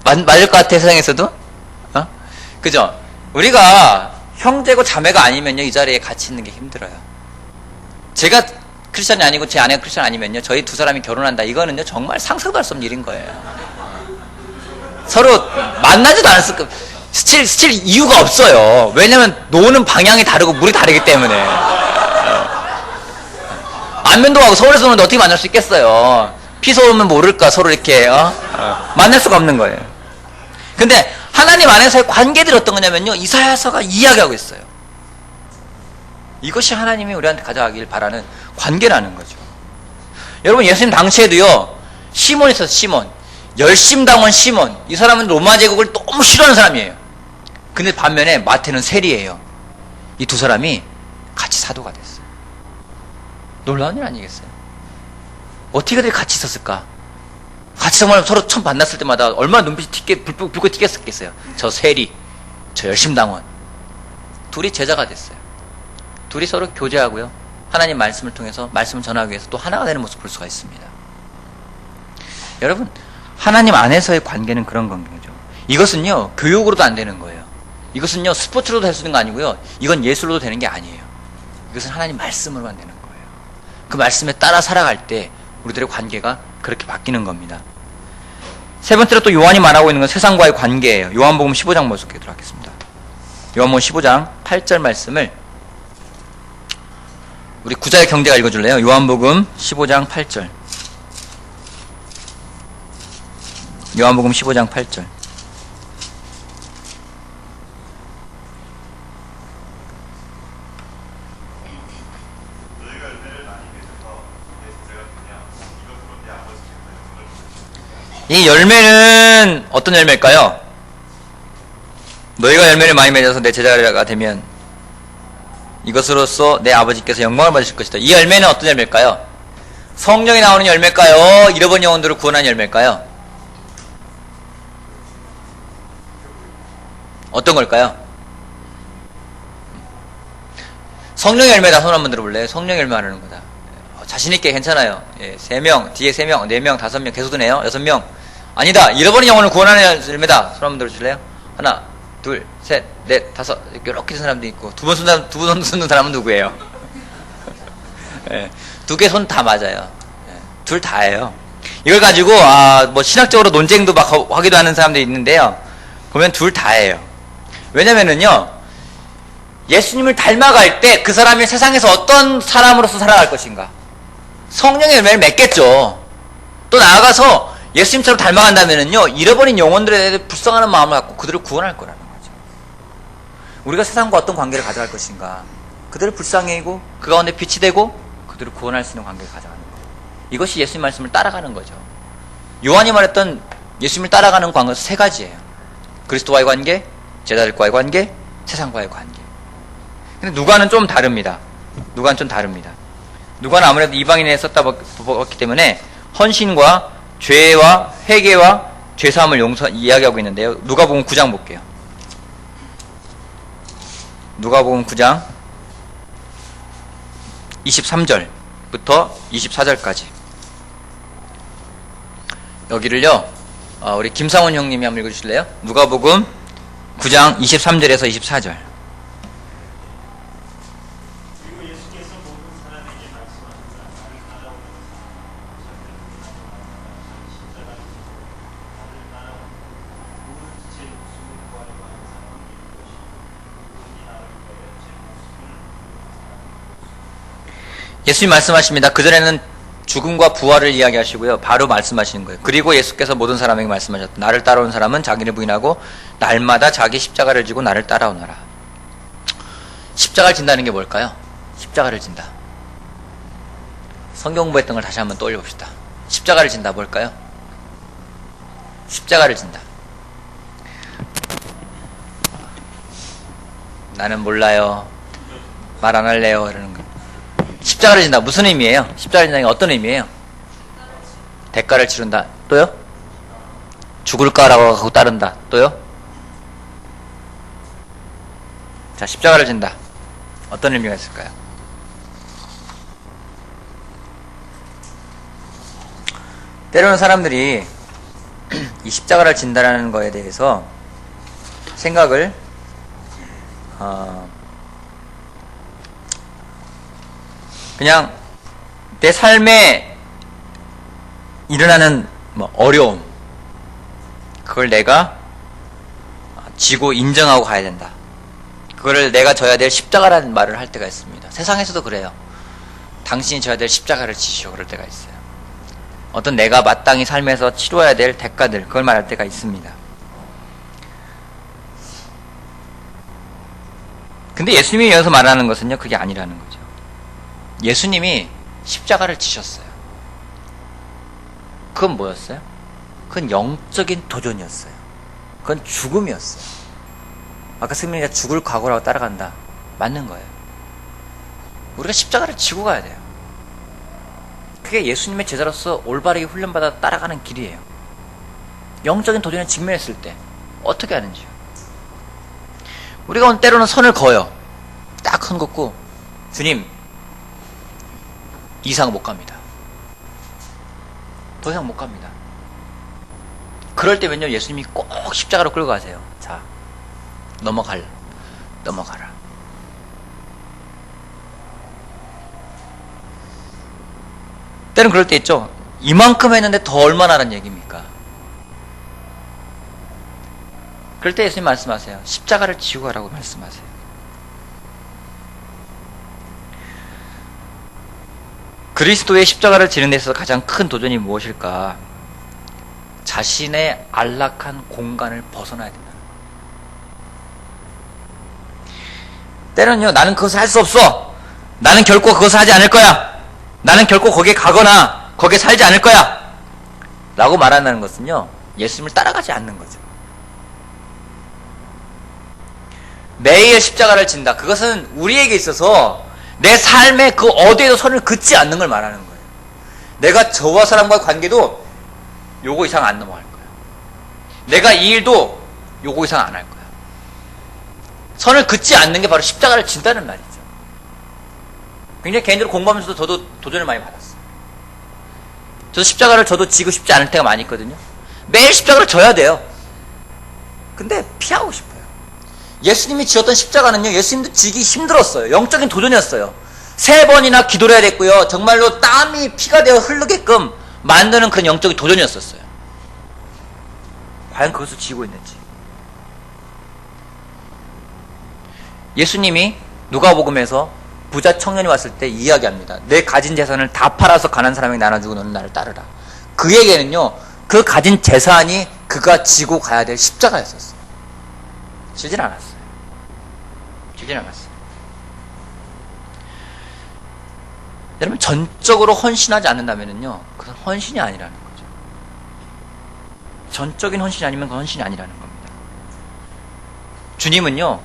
맞을 것 같아. 세상에서도. 그죠? 우리가 형제고 자매가 아니면요, 이 자리에 같이 있는 게 힘들어요. 제가 크리스찬이 아니고 제 아내가 크리스찬 아니면요, 저희 두 사람이 결혼한다, 이거는요 정말 상상도 할 수 없는 일인 거예요. 서로 만나지도 않았을 거, 스칠 이유가 없어요. 왜냐면 노는 방향이 다르고 물이 다르기 때문에. 안면도하고 서울에서 오는데 어떻게 만날 수 있겠어요? 피서 오면 모를까, 서로 이렇게 만날 수가 없는 거예요. 근데 하나님 안에서의 관계들이 어떤 거냐면요, 이사야서가 이야기하고 있어요. 이것이 하나님이 우리한테 가져가길 바라는 관계라는 거죠. 여러분, 예수님 당시에도요, 시몬이 있었어요. 시몬, 열심당원 시몬. 이 사람은 로마 제국을 너무 싫어하는 사람이에요. 근데 반면에 마태는 세리예요. 이 두 사람이 같이 사도가 됐어요. 놀라운 일 아니겠어요? 어떻게 그들이 같이 있었을까? 같이 정말 서로 처음 만났을 때마다 얼마나 눈빛이 붉게 튀겼겠어요. 저 세리, 저 열심당원. 둘이 제자가 됐어요. 둘이 서로 교제하고요, 하나님 말씀을 통해서 말씀을 전하기 위해서 또 하나가 되는 모습을 볼 수가 있습니다. 여러분, 하나님 안에서의 관계는 그런 관계죠. 이것은요, 교육으로도 안 되는 거예요. 이것은요, 스포츠로도 할 수 있는 거 아니고요, 이건 예술로도 되는 게 아니에요. 이것은 하나님 말씀으로만 되는 거예요. 그 말씀에 따라 살아갈 때 우리들의 관계가 그렇게 바뀌는 겁니다. 세 번째로 또 요한이 말하고 있는 건 세상과의 관계예요. 요한복음 15장 모습하도록 하겠습니다. 요한복음 15장 8절 말씀을 우리 구자의 경제가 읽어줄래요? 요한복음 15장 8절. 요한복음 15장 8절. 이 열매는 어떤 열매일까요? 너희가 열매를 많이 맺어서 내 제자가 되면 이것으로써 내 아버지께서 영광을 받으실 것이다. 이 열매는 어떤 열매일까요? 성령이 나오는 열매일까요? 잃어버린 영혼들을 구원하는 열매일까요? 어떤 걸까요? 성령의 열매다. 손 한번 들어볼래요? 성령의 열매 하는 거다. 자신있게 괜찮아요. 예, 3명, 뒤에 3명, 4명, 5명 계속 드네요. 6명. 아니다. 잃어버린 영혼을 구원하는 열매다. 손 한번 들어주실래요? 하나, 둘, 셋, 넷, 다섯. 이렇게 된 사람도 있고, 두 번 쏘는 사람은 누구예요? 예, 2개 손 다 맞아요. 예, 둘 다예요. 이걸 가지고, 뭐, 신학적으로 논쟁도 막 하기도 하는 사람도 있는데요. 보면 둘 다예요. 왜냐면은요, 예수님을 닮아갈 때 그 사람이 세상에서 어떤 사람으로서 살아갈 것인가? 성령의 열매를 맺겠죠. 또 나아가서 예수님처럼 닮아간다면은요, 잃어버린 영혼들에 대해 불쌍하는 마음을 갖고 그들을 구원할 거라는 거죠. 우리가 세상과 어떤 관계를 가져갈 것인가? 그들을 불쌍히 여기고 그 가운데 빛이 되고 그들을 구원할 수 있는 관계를 가져가는 거예요. 이것이 예수님 말씀을 따라가는 거죠. 요한이 말했던 예수님을 따라가는 관계는 3가지예요. 그리스도와의 관계, 제자들과의 관계, 세상과의 관계. 근데 누가는 좀 다릅니다. 누가는 좀 다릅니다. 누가는 아무래도 이방인에 썼다봤기 때문에 헌신과 죄와 회개와 죄사함을 이야기하고 있는데요. 누가복음 9장 볼게요. 누가복음 9장 23절부터 24절까지. 여기를요, 우리 김상훈 형님이 한번 읽어주실래요? 누가복음 9장 23절에서 24절. 예수님 말씀하십니다. 그전에는 죽음과 부활을 이야기하시고요. 바로 말씀하시는 거예요. 그리고 예수께서 모든 사람에게 말씀하셨다. 나를 따라오는 사람은 자기를 부인하고 날마다 자기 십자가를 지고 나를 따라오너라. 십자가를 진다는 게 뭘까요? 십자가를 진다. 성경 공부했던 걸 다시 한번 떠올려 봅시다. 십자가를 진다 뭘까요? 십자가를 진다. 나는 몰라요. 말 안 할래요. 이러는 거. 십자가를 진다. 무슨 의미예요? 십자가를 진다는 게 어떤 의미예요? 대가를 치른다. 또요? 죽을까라고 하고 따른다. 또요? 자, 십자가를 진다. 어떤 의미가 있을까요? 때로는 사람들이 이 십자가를 진다라는 거에 대해서 생각을 그냥 내 삶에 일어나는 어려움, 그걸 내가 지고 인정하고 가야 된다. 그거를 내가 져야 될 십자가라는 말을 할 때가 있습니다. 세상에서도 그래요. 당신이 져야 될 십자가를 지시오. 그럴 때가 있어요. 어떤 내가 마땅히 삶에서 치러야 될 대가들, 그걸 말할 때가 있습니다. 근데 예수님이 여기서 말하는 것은요, 그게 아니라는 거죠. 예수님이 십자가를 지셨어요. 그건 뭐였어요? 그건 영적인 도전이었어요. 그건 죽음이었어요. 아까 승민이가 죽을 각오라고 따라간다. 맞는 거예요. 우리가 십자가를 지고 가야 돼요. 그게 예수님의 제자로서 올바르게 훈련받아 따라가는 길이에요. 영적인 도전에 직면했을 때 어떻게 하는지요. 우리가 때로는 선을 그어요. 딱 선 긋고 주님 이상 못 갑니다. 더 이상 못 갑니다. 그럴 때면요, 예수님이 꼭 십자가로 끌고 가세요. 자, 넘어가라. 때는 그럴 때 있죠. 이만큼 했는데 더 얼마나 하는 얘기입니까? 그럴 때 예수님 말씀하세요. 십자가를 지고 가라고 말씀하세요. 그리스도의 십자가를 지는 데 있어서 가장 큰 도전이 무엇일까? 자신의 안락한 공간을 벗어나야 된다. 때는요, 나는 그것을 할 수 없어. 나는 결코 그것을 하지 않을 거야. 나는 결코 거기에 가거나 거기에 살지 않을 거야. 라고 말한다는 것은요, 예수님을 따라가지 않는 거죠. 매일 십자가를 진다. 그것은 우리에게 있어서 내 삶의 그 어디에도 선을 긋지 않는 걸 말하는 거예요. 내가 저와 사람과의 관계도 요거 이상 안 넘어갈 거야. 내가 이 일도 요거 이상 안 할 거야. 선을 긋지 않는 게 바로 십자가를 진다는 말이죠. 굉장히 개인적으로 공부하면서도 저도 도전을 많이 받았어요. 저도 십자가를 저도 지고 싶지 않을 때가 많이 있거든요. 매일 십자가를 져야 돼요. 근데 피하고 싶어요. 예수님이 지었던 십자가는요, 예수님도 지기 힘들었어요. 영적인 도전이었어요. 3번이나 기도를 해야 됐고요. 정말로 땀이 피가 되어 흐르게끔 만드는 그런 영적인 도전이었었어요. 과연 그것을 지고 있는지. 예수님이 누가복음에서 부자 청년이 왔을 때 이야기합니다. 내 가진 재산을 다 팔아서 가난한 사람에게 나눠주고 너는 나를 따르라. 그에게는요, 그 가진 재산이 그가 지고 가야 될 십자가였었어요. 지진 않았어요. 지진 않았어요. 여러분, 전적으로 헌신하지 않는다면요, 그건 헌신이 아니라는 거죠. 전적인 헌신이 아니면 그건 헌신이 아니라는 겁니다. 주님은요,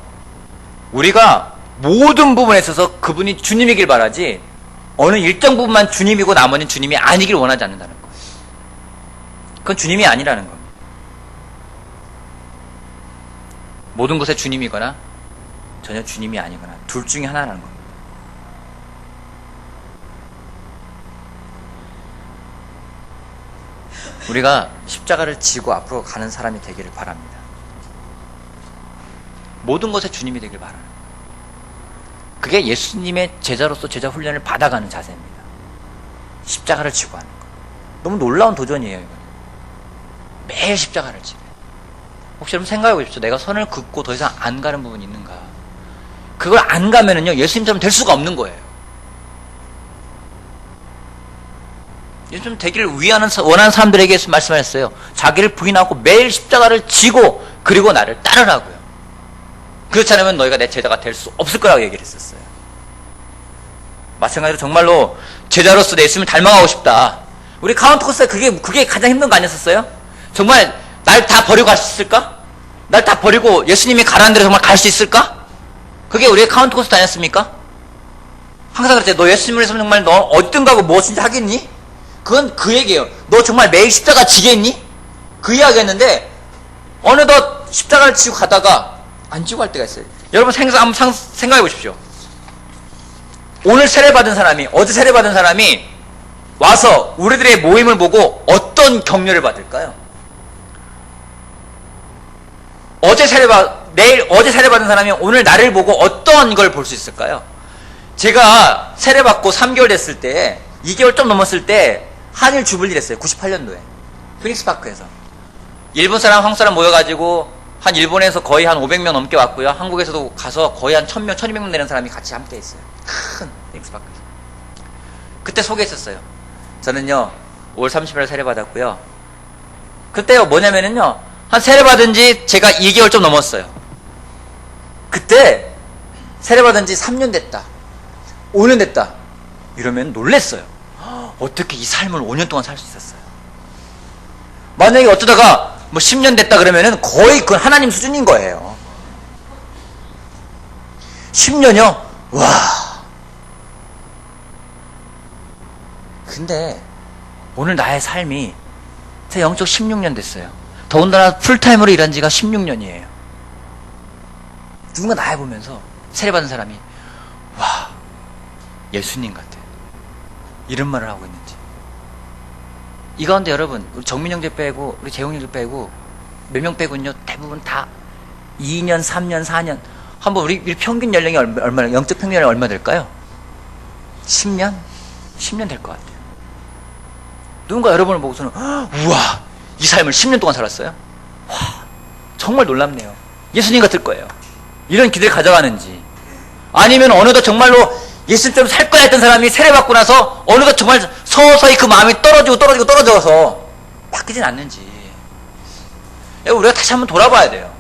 우리가 모든 부분에 있어서 그분이 주님이길 바라지, 어느 일정 부분만 주님이고 나머지는 주님이 아니길 원하지 않는다는 거예요. 그건 주님이 아니라는 겁니다. 모든 것에 주님이거나 전혀 주님이 아니거나 둘 중에 하나라는 겁니다. 우리가 십자가를 지고 앞으로 가는 사람이 되기를 바랍니다. 모든 것에 주님이 되길 바라는 거예요. 그게 예수님의 제자로서 제자 훈련을 받아가는 자세입니다. 십자가를 지고 하는 거. 너무 놀라운 도전이에요. 이건. 매일 십자가를 지고. 혹시 여러분 생각해 보십시오. 내가 선을 긋고 더 이상 안 가는 부분이 있는가? 그걸 안 가면은요, 예수님처럼 될 수가 없는 거예요. 예수님 되기를 원하는 사람들에게 말씀하셨어요. 자기를 부인하고 매일 십자가를 지고 그리고 나를 따르라고요. 그렇지 않으면 너희가 내 제자가 될 수 없을 거라고 얘기를 했었어요. 마찬가지로 정말로 제자로서 내 예수님을 닮아가고 싶다. 우리 카운트 코스에 그게 가장 힘든 거 아니었었어요? 정말 날 다 버리고 갈 수 있을까? 날 다 버리고 예수님이 가라는 대로 정말 갈 수 있을까? 그게 우리의 카운트 코스 아니었습니까? 항상 그랬죠. 너 예수님을 위해서 정말 너 어디든 가고 무엇인지 하겠니? 그건 그 얘기예요. 너 정말 매일 십자가 지겠니? 그 이야기 했는데 어느덧 십자가를 지고 가다가 안 지고 갈 때가 있어요. 여러분 한번 생각해 보십시오. 오늘 세례받은 사람이, 어제 세례받은 사람이 와서 우리들의 모임을 보고 어떤 격려를 받을까요? 어제 세례받은 사람이 오늘 나를 보고 어떤 걸 볼 수 있을까요? 제가 세례받고 3개월 됐을 때, 2개월 좀 넘었을 때 한일 주불리를 했어요. 98년도에 피닉스파크에서. 일본 사람, 한국 사람 모여가지고 한 일본에서 거의 한 500명 넘게 왔고요. 한국에서도 가서 거의 한 1000명, 1200명 되는 사람이 같이 함께 했어요. 큰 피닉스파크에서. 그때 소개했었어요. 저는요 5월 30일에 세례받았고요. 그때요 뭐냐면은요, 한 세례받은 지 제가 2개월 좀 넘었어요. 그때 세례받은 지 3년 됐다, 5년 됐다 이러면 놀랬어요. 어떻게 이 삶을 5년 동안 살 수 있었어요? 만약에 어쩌다가 뭐 10년 됐다 그러면은 거의 그건 하나님 수준인 거예요. 10년이요? 와. 근데 오늘 나의 삶이 제 영적 16년 됐어요. 더군다나 풀타임으로 일한 지가 16년이에요. 누군가 나를 보면서 세례받은 사람이 와, 예수님 같아, 이런 말을 하고 있는지. 이 가운데 여러분, 우리 정민 형제 빼고 우리 재홍 형제 빼고 몇 명 빼고는요 대부분 다 2년, 3년, 4년. 한번 우리 평균 연령이 얼마나, 영적 평균 연령이 얼마 될까요? 10년? 10년 될 것 같아요. 누군가 여러분을 보고서는 우와, 이 삶을 10년 동안 살았어요? 와, 정말 놀랍네요. 예수님 같을 거예요. 이런 기대를 가져가는지, 아니면 어느덧 정말로 예수님처럼 살 거야 했던 사람이 세례받고 나서 어느덧 정말 서서히 그 마음이 떨어져서 바뀌진 않는지, 우리가 다시 한번 돌아봐야 돼요.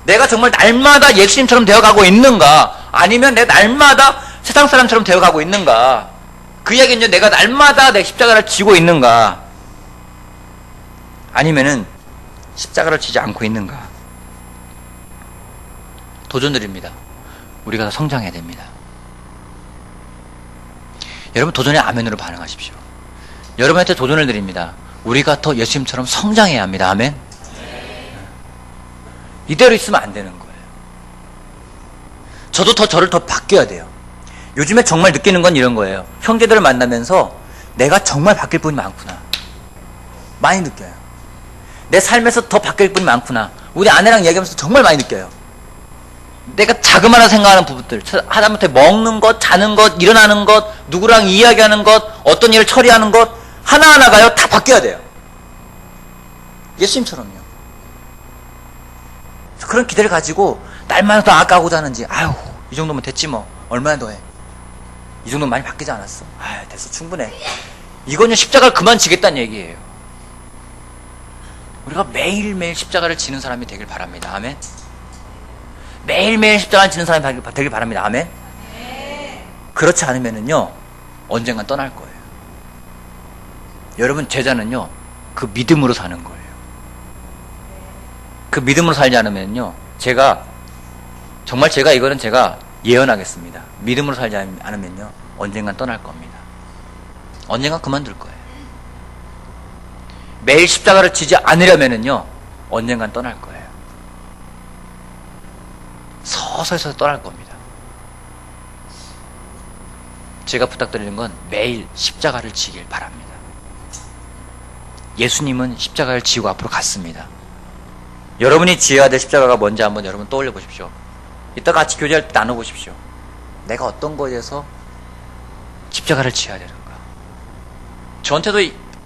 내가 정말 날마다 예수님처럼 되어가고 있는가, 아니면 내 날마다 세상 사람처럼 되어가고 있는가. 그 이야기는 내가 날마다 내 십자가를 지고 있는가, 아니면은 십자가를 지지 않고 있는가. 도전드립니다. 우리가 더 성장해야 됩니다. 여러분, 도전에 아멘으로 반응하십시오. 여러분한테 도전을 드립니다. 우리가 더 예수님처럼 성장해야 합니다. 아멘. 이대로 있으면 안 되는 거예요. 저를 더 바뀌어야 돼요. 요즘에 정말 느끼는 건 이런 거예요. 형제들을 만나면서 내가 정말 바뀔 분이 많구나. 많이 느껴요. 내 삶에서 더 바뀔 분이 많구나. 우리 아내랑 얘기하면서 정말 많이 느껴요. 내가 자그마한 생각하는 부분들, 하다못해 먹는 것, 자는 것, 일어나는 것, 누구랑 이야기하는 것, 어떤 일을 처리하는 것, 하나하나가요, 다 바뀌어야 돼요. 예수님처럼요. 그런 기대를 가지고 날마다 더 나아가고자 하는지, 아유, 이 정도면 됐지 뭐, 얼마나 더 해. 이 정도면 많이 바뀌지 않았어. 아유, 됐어, 충분해. 이건요, 십자가를 그만 지겠다는 얘기예요. 우리가 매일매일 십자가를 지는 사람이 되길 바랍니다. 아멘. 매일매일 십자가를 지는 사람이 되길 바랍니다. 아멘. 그렇지 않으면은요, 언젠간 떠날 거예요. 여러분, 제자는요, 그 믿음으로 사는 거예요. 그 믿음으로 살지 않으면요, 정말 이거는 제가 예언하겠습니다. 믿음으로 살지 않으면요, 언젠간 떠날 겁니다. 언젠간 그만둘 거예요. 매일 십자가를 지지 않으려면은요, 언젠간 떠날 거예요. 서서히 떠날 겁니다. 제가 부탁드리는 건 매일 십자가를 지길 바랍니다. 예수님은 십자가를 지고 앞으로 갔습니다. 여러분이 지어야 될 십자가가 뭔지 한번 여러분 떠올려 보십시오. 이따 같이 교제할 때 나눠보십시오. 내가 어떤 거에서 십자가를 지어야 되는가. 저한테도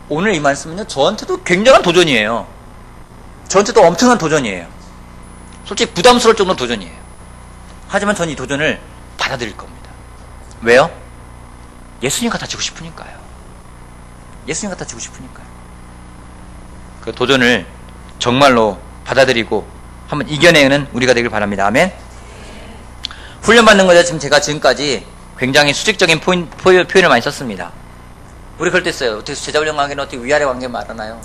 오늘 이 말씀은요, 저한테도 굉장한 도전이에요. 저한테도 엄청난 도전이에요. 솔직히 부담스러울 정도로 도전이에요. 하지만 저는 이 도전을 받아들일 겁니다. 왜요? 예수님 같아지고 싶으니까요. 예수님 같아지고 싶으니까요. 그 도전을 정말로 받아들이고 한번 이겨내는 우리가 되길 바랍니다. 아멘. 훈련받는 거죠. 제가 지금까지 굉장히 수직적인 표현을 많이 썼습니다. 우리 그럴 때 써요. 어떻게 제자훈련 관계는 어떻게 위아래 관계 말하나요?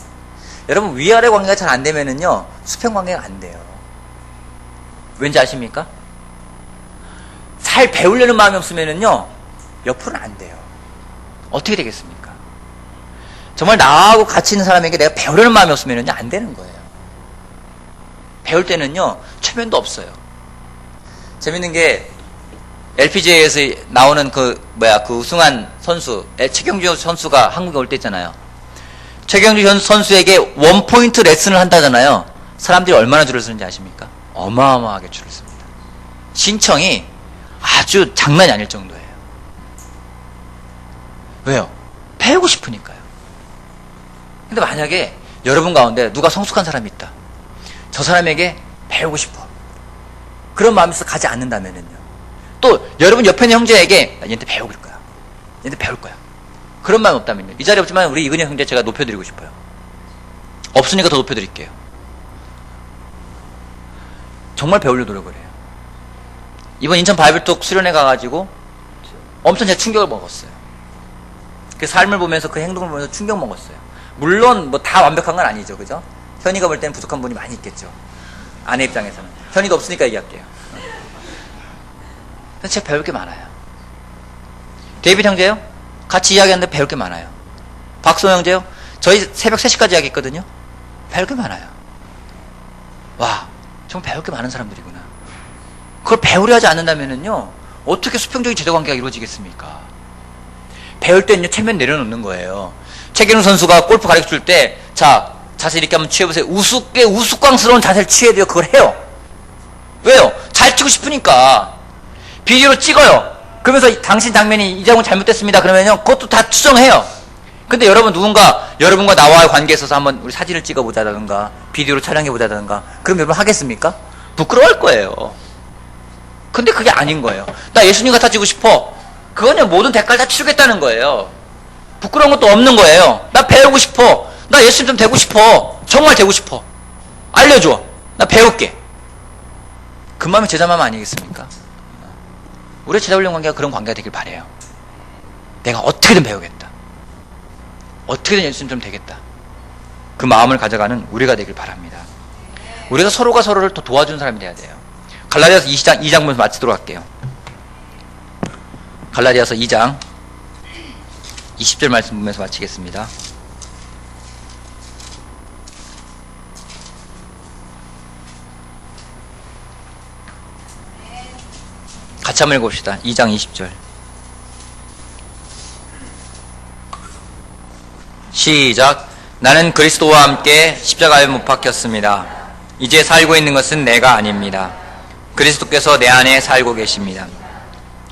여러분, 위아래 관계가 잘 안 되면은요, 수평 관계가 안 돼요. 왠지 아십니까? 잘 배우려는 마음이 없으면은요, 옆으로는 안 돼요. 어떻게 되겠습니까? 정말 나하고 같이 있는 사람에게 내가 배우려는 마음이 없으면은요, 안 되는 거예요. 배울 때는요, 최면도 없어요. 재밌는 게, LPGA에서 나오는 그 우승한 선수, 최경주 선수가 한국에 올 때 있잖아요. 최경주 선수에게 원포인트 레슨을 한다잖아요. 사람들이 얼마나 줄을 서는지 아십니까? 어마어마하게 줄을 섭니다. 신청이 아주 장난이 아닐 정도예요. 왜요? 배우고 싶으니까요. 근데 만약에 여러분 가운데 누가 성숙한 사람이 있다. 저 사람에게 배우고 싶어. 그런 마음이 있어 가지 않는다면은요. 또 여러분 옆에 있는 형제에게 얘한테 배울 거야. 얘한테 배울 거야. 그런 마음 없다면요. 이 자리에 없지만 우리 이근영 형제 제가 높여드리고 싶어요. 없으니까 더 높여드릴게요. 정말 배우려 노력을 해요. 이번 인천 바이블톡 수련회 가가지고 엄청 제가 충격을 먹었어요. 그 삶을 보면서 그 행동을 보면서 충격 먹었어요. 물론 뭐 다 완벽한 건 아니죠. 그죠? 현이가 볼 때는 부족한 분이 많이 있겠죠. 아내 입장에서는. 현이도 없으니까 얘기할게요. 근데 제가 배울 게 많아요. 데이빗 형제요? 같이 이야기하는데 배울 게 많아요. 박소영 형제요? 저희 새벽 3시까지 이야기했거든요. 배울 게 많아요. 와, 정말 배울 게 많은 사람들이구나. 그걸 배우려 하지 않는다면은요, 어떻게 수평적인 제도관계가 이루어지겠습니까? 배울 때는요, 체면 내려놓는 거예요. 최경우 선수가 골프 가르쳐 줄 때, 자, 자세 이렇게 한번 취해보세요. 우스꽝스러운 자세를 취해야 돼요. 그걸 해요. 왜요? 잘 치고 싶으니까. 비디오로 찍어요. 그러면서 당신 장면이 이 장면 잘못됐습니다. 그러면요, 그것도 다 추정해요. 근데 여러분 누군가 여러분과 나와의 관계에 있어서 한번 우리 사진을 찍어보자든가 비디오로 촬영해보자든가 그럼 여러분 하겠습니까? 부끄러워할 거예요. 근데 그게 아닌 거예요. 나 예수님 같아지고 싶어. 그거는 모든 대가를 다 치르겠다는 거예요. 부끄러운 것도 없는 거예요. 나 배우고 싶어. 나 예수님 좀 되고 싶어. 정말 되고 싶어. 알려줘. 나 배울게. 그 마음이 제자 마음 아니겠습니까? 우리 제자 훈련 관계가 그런 관계가 되길 바래요. 내가 어떻게든 배우겠다. 어떻게든 예수님 좀 되겠다. 그 마음을 가져가는 우리가 되길 바랍니다. 우리가 서로가 서로를 더 도와주는 사람이 돼야 돼요. 갈라디아서 2장 보면서 마치도록 할게요. 갈라디아서 2장 20절 말씀 보면서 마치겠습니다. 같이 한번 읽어봅시다. 2장 20절 시작. 나는 그리스도와 함께 십자가에 못 박혔습니다. 이제 살고 있는 것은 내가 아닙니다. 그리스도께서 내 안에 살고 계십니다.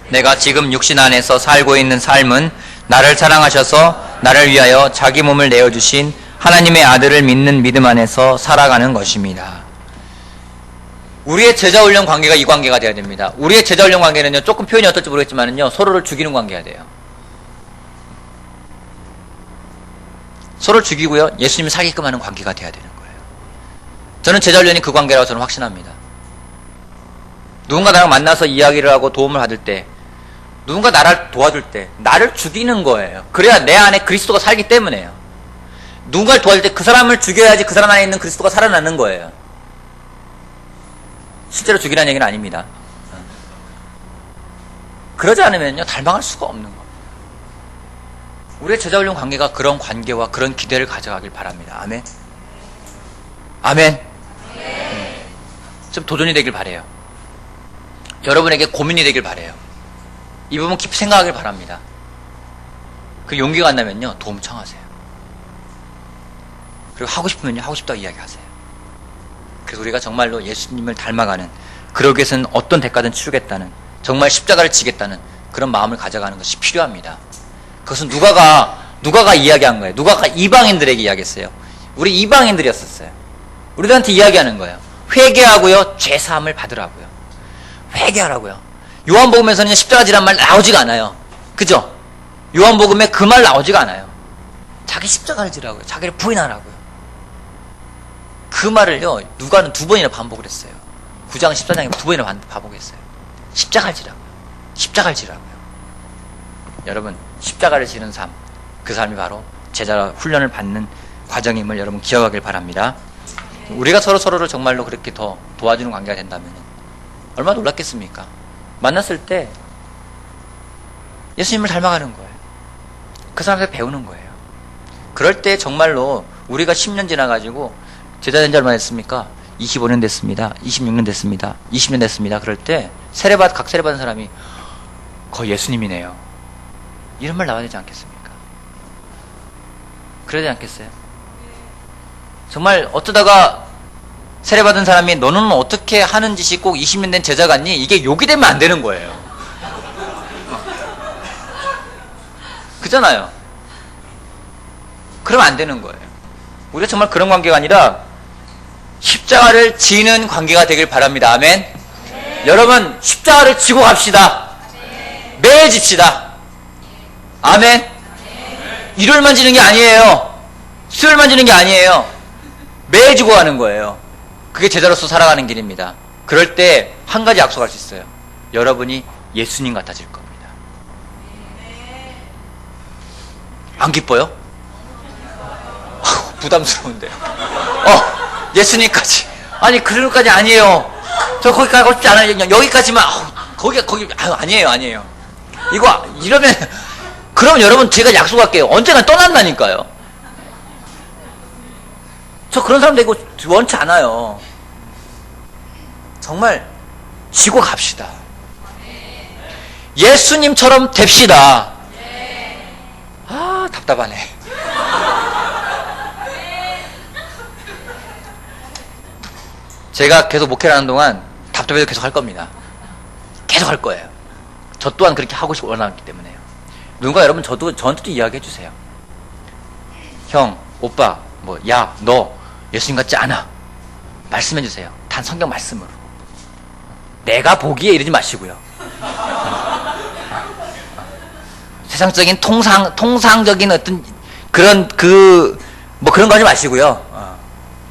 내가 지금 육신 안에서 살고 있는 삶은 나를 사랑하셔서 나를 위하여 자기 몸을 내어주신 하나님의 아들을 믿는 믿음 안에서 살아가는 것입니다. 우리의 제자훈련 관계가 이 관계가 돼야 됩니다. 우리의 제자훈련 관계는요, 조금 표현이 어떨지 모르겠지만요, 서로를 죽이는 관계가 돼요. 서로를 죽이고요, 예수님을 살게끔 하는 관계가 돼야 되는 거예요. 저는 제자훈련이 그 관계라고 저는 확신합니다. 누군가 나랑 만나서 이야기를 하고 도움을 받을 때, 누군가 나를 도와줄 때 나를 죽이는 거예요. 그래야 내 안에 그리스도가 살기 때문에요. 누군가를 도와줄 때 그 사람을 죽여야지 그 사람 안에 있는 그리스도가 살아나는 거예요. 실제로 죽이라는 얘기는 아닙니다. 그러지 않으면요, 닮아갈 수가 없는 거예요. 우리의 제자훈련 관계가 그런 관계와 그런 기대를 가져가길 바랍니다. 아멘. 아멘. 좀 도전이 되길 바래요. 여러분에게 고민이 되길 바래요. 이 부분 깊이 생각하길 바랍니다. 그 용기가 안 나면요, 도움 청하세요. 그리고 하고 싶으면요, 하고 싶다고 이야기하세요. 그래서 우리가 정말로 예수님을 닮아가는, 그러기 위해서는 어떤 대가든 치르겠다는, 정말 십자가를 지겠다는 그런 마음을 가져가는 것이 필요합니다. 그것은 누가가 이야기한 거예요. 누가가 이방인들에게 이야기했어요. 우리 이방인들이었었어요. 우리들한테 이야기하는 거예요. 회개하고요, 죄사함을 받으라고요. 회개하라고요. 요한복음에서는 십자가지란 말 나오지가 않아요. 그죠? 요한복음에 그 말 나오지가 않아요. 자기 십자가를 지라고요. 자기를 부인하라고요. 그 말을요, 누가는 2번이나 반복을 했어요. 9장 14장에 2번이나 반복했어요. 십자가를 지라고요. 십자가를 지라고요. 여러분, 십자가를 지는 삶, 그 삶이 바로 제자 훈련을 받는 과정임을 여러분 기억하길 바랍니다. 우리가 서로를 정말로 그렇게 더 도와주는 관계가 된다면 얼마나 놀랍겠습니까? 만났을 때 예수님을 닮아가는 거예요. 그 사람한테 배우는 거예요. 그럴 때 정말로 우리가 10년 지나가지고 제자 된 지 얼마 됐습니까? 25년 됐습니다. 26년 됐습니다. 20년 됐습니다. 그럴 때 각 세례받은 사람이 거의 예수님이네요. 이런 말 나와야 되지 않겠습니까? 그래야 되지 않겠어요? 정말 어쩌다가 세례받은 사람이 너는 어떻게 하는 짓이 꼭 20년 된 제자 같니? 이게 욕이 되면 안 되는 거예요. 그잖아요. 그러면 안 되는 거예요. 우리가 정말 그런 관계가 아니라 십자가를 지는 관계가 되길 바랍니다. 아멘. 여러분, 십자가를 지고 갑시다. 매일 집시다. 아멘. 일요일만 지는 게 아니에요. 수요일만 지는 게 아니에요. 매일 지고 가는 거예요. 그게 제자로서 살아가는 길입니다. 그럴 때 한 가지 약속할 수 있어요. 여러분이 예수님 같아질 겁니다. 안 기뻐요? 부담스러운데요. 예수님까지. 아니, 그 정도까지 아니에요. 저 거기까지 가고 싶지 않아요. 그냥 여기까지만. 아니에요. 이거, 이러면, 그럼 여러분 제가 약속할게요. 언젠가 떠난다니까요. 저 그런 사람 되고 원치 않아요. 정말 지고 갑시다. 예수님처럼 됩시다. 아, 답답하네. 제가 계속 목회를 하는 동안 답답해도 계속 할 겁니다. 계속 할 거예요. 저 또한 그렇게 하고 싶고 원하기 때문에요. 누군가 여러분 저한테도 이야기해 주세요. 형, 오빠, 뭐, 야, 너 예수님 같지 않아. 말씀해 주세요. 단 성경 말씀으로. 내가 보기에 이러지 마시고요. 세상적인 통상적인 어떤 그런 뭐 그런 거 하지 마시고요.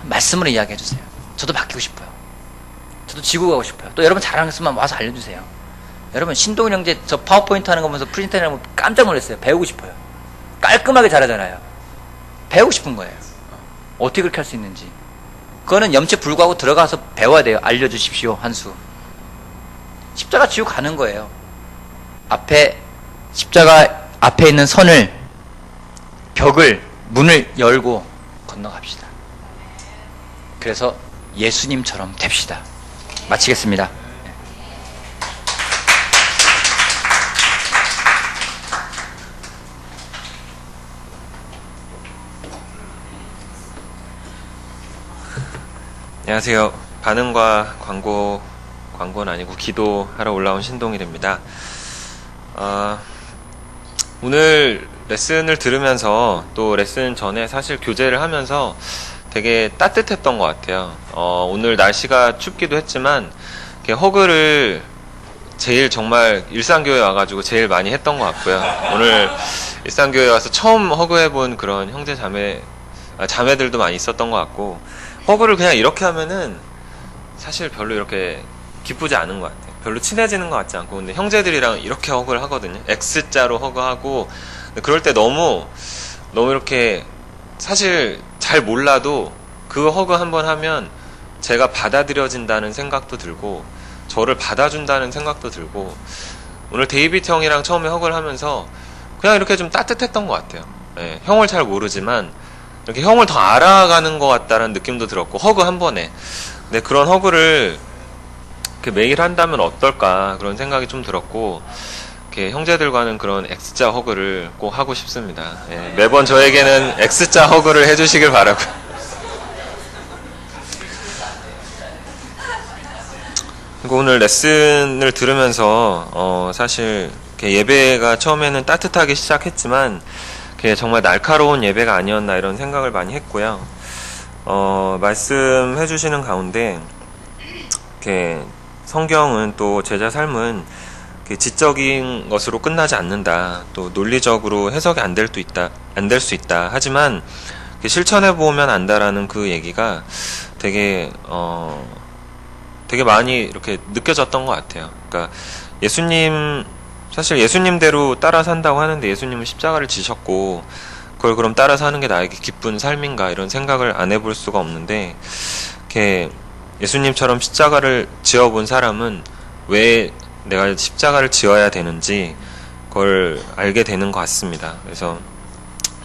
말씀으로 이야기해 주세요. 저도 바뀌고 싶어요. 저도 지구 가고 싶어요. 또 여러분 잘하는 거 있으면 와서 알려주세요. 여러분 신동일 형제 저 파워포인트 하는 거 보면서 프레젠테이션 하는 거 깜짝 놀랐어요. 배우고 싶어요. 깔끔하게 잘하잖아요. 배우고 싶은 거예요. 어떻게 그렇게 할 수 있는지. 그거는 염치 불구하고 들어가서 배워야 돼요. 알려주십시오. 한 수. 십자가 지고 가는 거예요. 십자가 앞에 있는 문을 열고 건너갑시다. 그래서 예수님처럼 됩시다. 마치겠습니다. 안녕하세요. 반응과 광고는 아니고 기도하러 올라온 신동일입니다. 오늘 레슨을 들으면서 또 레슨 전에 사실 교제를 하면서 되게 따뜻했던 것 같아요. 오늘 날씨가 춥기도 했지만 허그를 제일 정말 일상교회 와가지고 제일 많이 했던 것 같고요. 오늘 일상교회 와서 처음 허그해본 그런 형제 자매들도 많이 있었던 것 같고, 허그를 그냥 이렇게 하면은 사실 별로 이렇게 기쁘지 않은 것 같아요. 별로 친해지는 것 같지 않고. 근데 형제들이랑 이렇게 허그를 하거든요. X자로 허그하고. 그럴 때 너무 이렇게 사실 잘 몰라도 그 허그 한번 하면 제가 받아들여진다는 생각도 들고 저를 받아준다는 생각도 들고, 오늘 데이비드 형이랑 처음에 허그를 하면서 그냥 이렇게 좀 따뜻했던 것 같아요. 네, 형을 잘 모르지만 이렇게 형을 더 알아가는 것 같다는 느낌도 들었고, 허그 한 번에. 근데 그런 허그를 이렇게 매일 한다면 어떨까 그런 생각이 좀 들었고, 이렇게 형제들과는 그런 X자 허그를 꼭 하고 싶습니다. 예, 매번 저에게는 X자 허그를 해주시길 바라고요. 그리고 오늘 레슨을 들으면서 사실 예배가 처음에는 따뜻하게 시작했지만 그게 정말 날카로운 예배가 아니었나 이런 생각을 많이 했고요. 말씀해 주시는 가운데 이렇게 성경은 또 제자 삶은 지적인 것으로 끝나지 않는다. 또 논리적으로 해석이 안 될 수 있다. 하지만 실천해 보면 안다라는 그 얘기가 되게 많이 이렇게 느껴졌던 것 같아요. 그러니까 사실 예수님대로 따라 산다고 하는데 예수님은 십자가를 지셨고 그걸 그럼 따라 사는 게 나에게 기쁜 삶인가 이런 생각을 안 해볼 수가 없는데, 이렇게 예수님처럼 십자가를 지어본 사람은 왜 내가 십자가를 지어야 되는지 그걸 알게 되는 것 같습니다. 그래서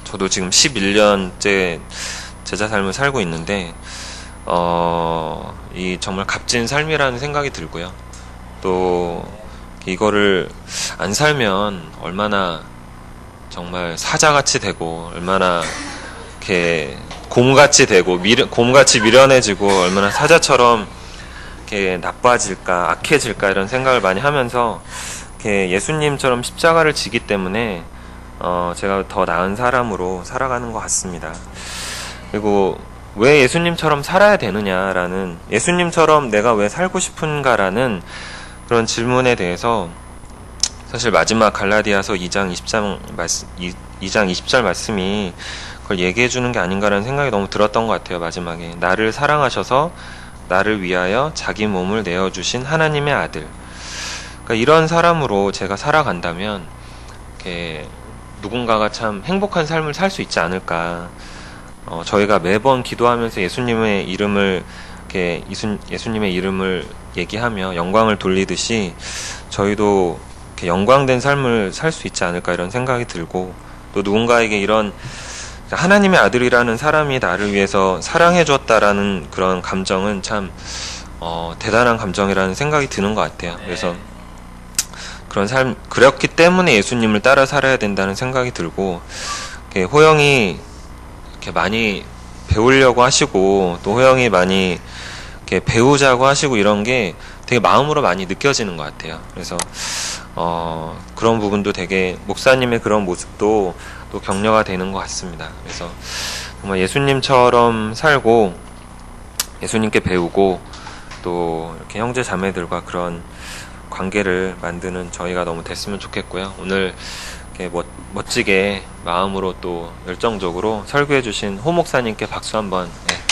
저도 지금 11년째 제자 삶을 살고 있는데 이 정말 값진 삶이라는 생각이 들고요. 또 이거를 안 살면 얼마나 정말 사자같이 되고, 얼마나 이렇게 곰같이 되고 곰같이 미련해지고, 얼마나 사자처럼 이렇게 나빠질까 악해질까 이런 생각을 많이 하면서 이렇게 예수님처럼 십자가를 지기 때문에 제가 더 나은 사람으로 살아가는 것 같습니다. 그리고 왜 예수님처럼 살아야 되느냐라는, 예수님처럼 내가 왜 살고 싶은가라는 그런 질문에 대해서 사실 마지막 갈라디아서 2장 20절 말씀이 그걸 얘기해 주는 게 아닌가라는 생각이 너무 들었던 것 같아요. 마지막에 나를 사랑하셔서 나를 위하여 자기 몸을 내어주신 하나님의 아들. 그러니까 이런 사람으로 제가 살아간다면 이렇게 누군가가 참 행복한 삶을 살 수 있지 않을까. 저희가 매번 기도하면서 예수님의 이름을 얘기하며 영광을 돌리듯이 저희도 이렇게 영광된 삶을 살 수 있지 않을까 이런 생각이 들고, 또 누군가에게 이런 하나님의 아들이라는 사람이 나를 위해서 사랑해 줬다라는 그런 감정은 참 대단한 감정이라는 생각이 드는 것 같아요. 그래서 그런 삶, 그렇기 때문에 예수님을 따라 살아야 된다는 생각이 들고, 이렇게 호영이 이렇게 많이 배우려고 하시고, 또 호영이 많이 이렇게 배우자고 하시고 이런 게 되게 마음으로 많이 느껴지는 것 같아요. 그래서 그런 부분도 되게, 목사님의 그런 모습도 또 격려가 되는 것 같습니다. 그래서 정말 예수님처럼 살고 예수님께 배우고 또 이렇게 형제 자매들과 그런 관계를 만드는 저희가 너무 됐으면 좋겠고요. 오늘 이렇게 멋지게 마음으로 또 열정적으로 설교해 주신 호 목사님께 박수 한번 드리겠습니다.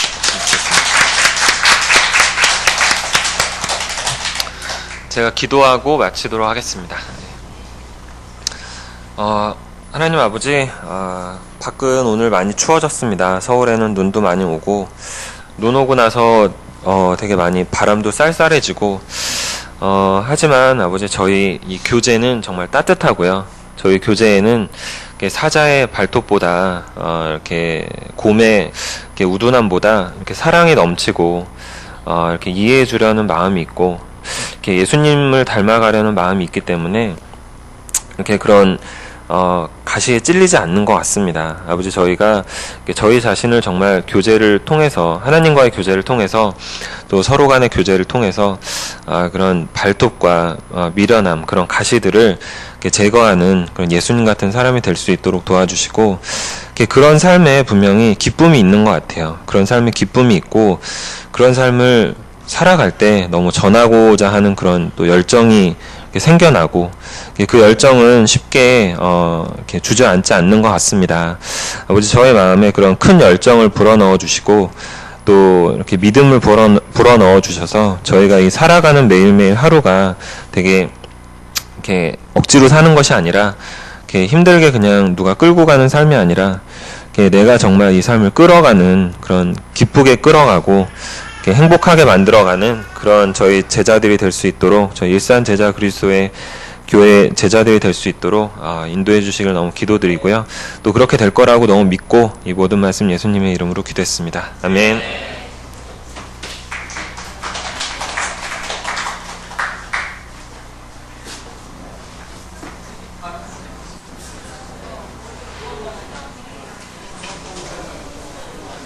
제가 기도하고 마치도록 하겠습니다. 하나님 아버지, 밖은 오늘 많이 추워졌습니다. 서울에는 눈도 많이 오고, 눈 오고 나서 되게 많이 바람도 쌀쌀해지고, 하지만 아버지 저희 이 교제는 정말 따뜻하고요. 저희 교제에는 이렇게 사자의 발톱보다 이렇게 곰의 이렇게 우둔함보다 이렇게 사랑이 넘치고 이렇게 이해해 주려는 마음이 있고 이렇게 예수님을 닮아가려는 마음이 있기 때문에 이렇게 그런 가시에 찔리지 않는 것 같습니다. 아버지 저희가 저희 자신을 정말 교제를 통해서 하나님과의 교제를 통해서 또 서로 간의 교제를 통해서 그런 발톱과 미련함 그런 가시들을 제거하는 그런 예수님 같은 사람이 될 수 있도록 도와주시고 그런 삶에 분명히 기쁨이 있는 것 같아요. 그런 삶에 기쁨이 있고 그런 삶을 살아갈 때 너무 전하고자 하는 그런 또 열정이 생겨나고 그 열정은 쉽게 이렇게 주저앉지 않는 것 같습니다. 아버지 저의 마음에 그런 큰 열정을 불어넣어 주시고 또 이렇게 믿음을 불어넣어 주셔서 저희가 이 살아가는 매일매일 하루가 되게 이렇게 억지로 사는 것이 아니라 이렇게 힘들게 그냥 누가 끌고 가는 삶이 아니라 이렇게 내가 정말 이 삶을 끌어가는 그런 기쁘게 끌어가고 이렇게 행복하게 만들어가는 그런 저희 제자들이 될 수 있도록 저희 일산 제자 그리스도의 교회 제자들이 될 수 있도록 인도해 주시길 너무 기도드리고요. 또 그렇게 될 거라고 너무 믿고 이 모든 말씀 예수님의 이름으로 기도했습니다. 아멘.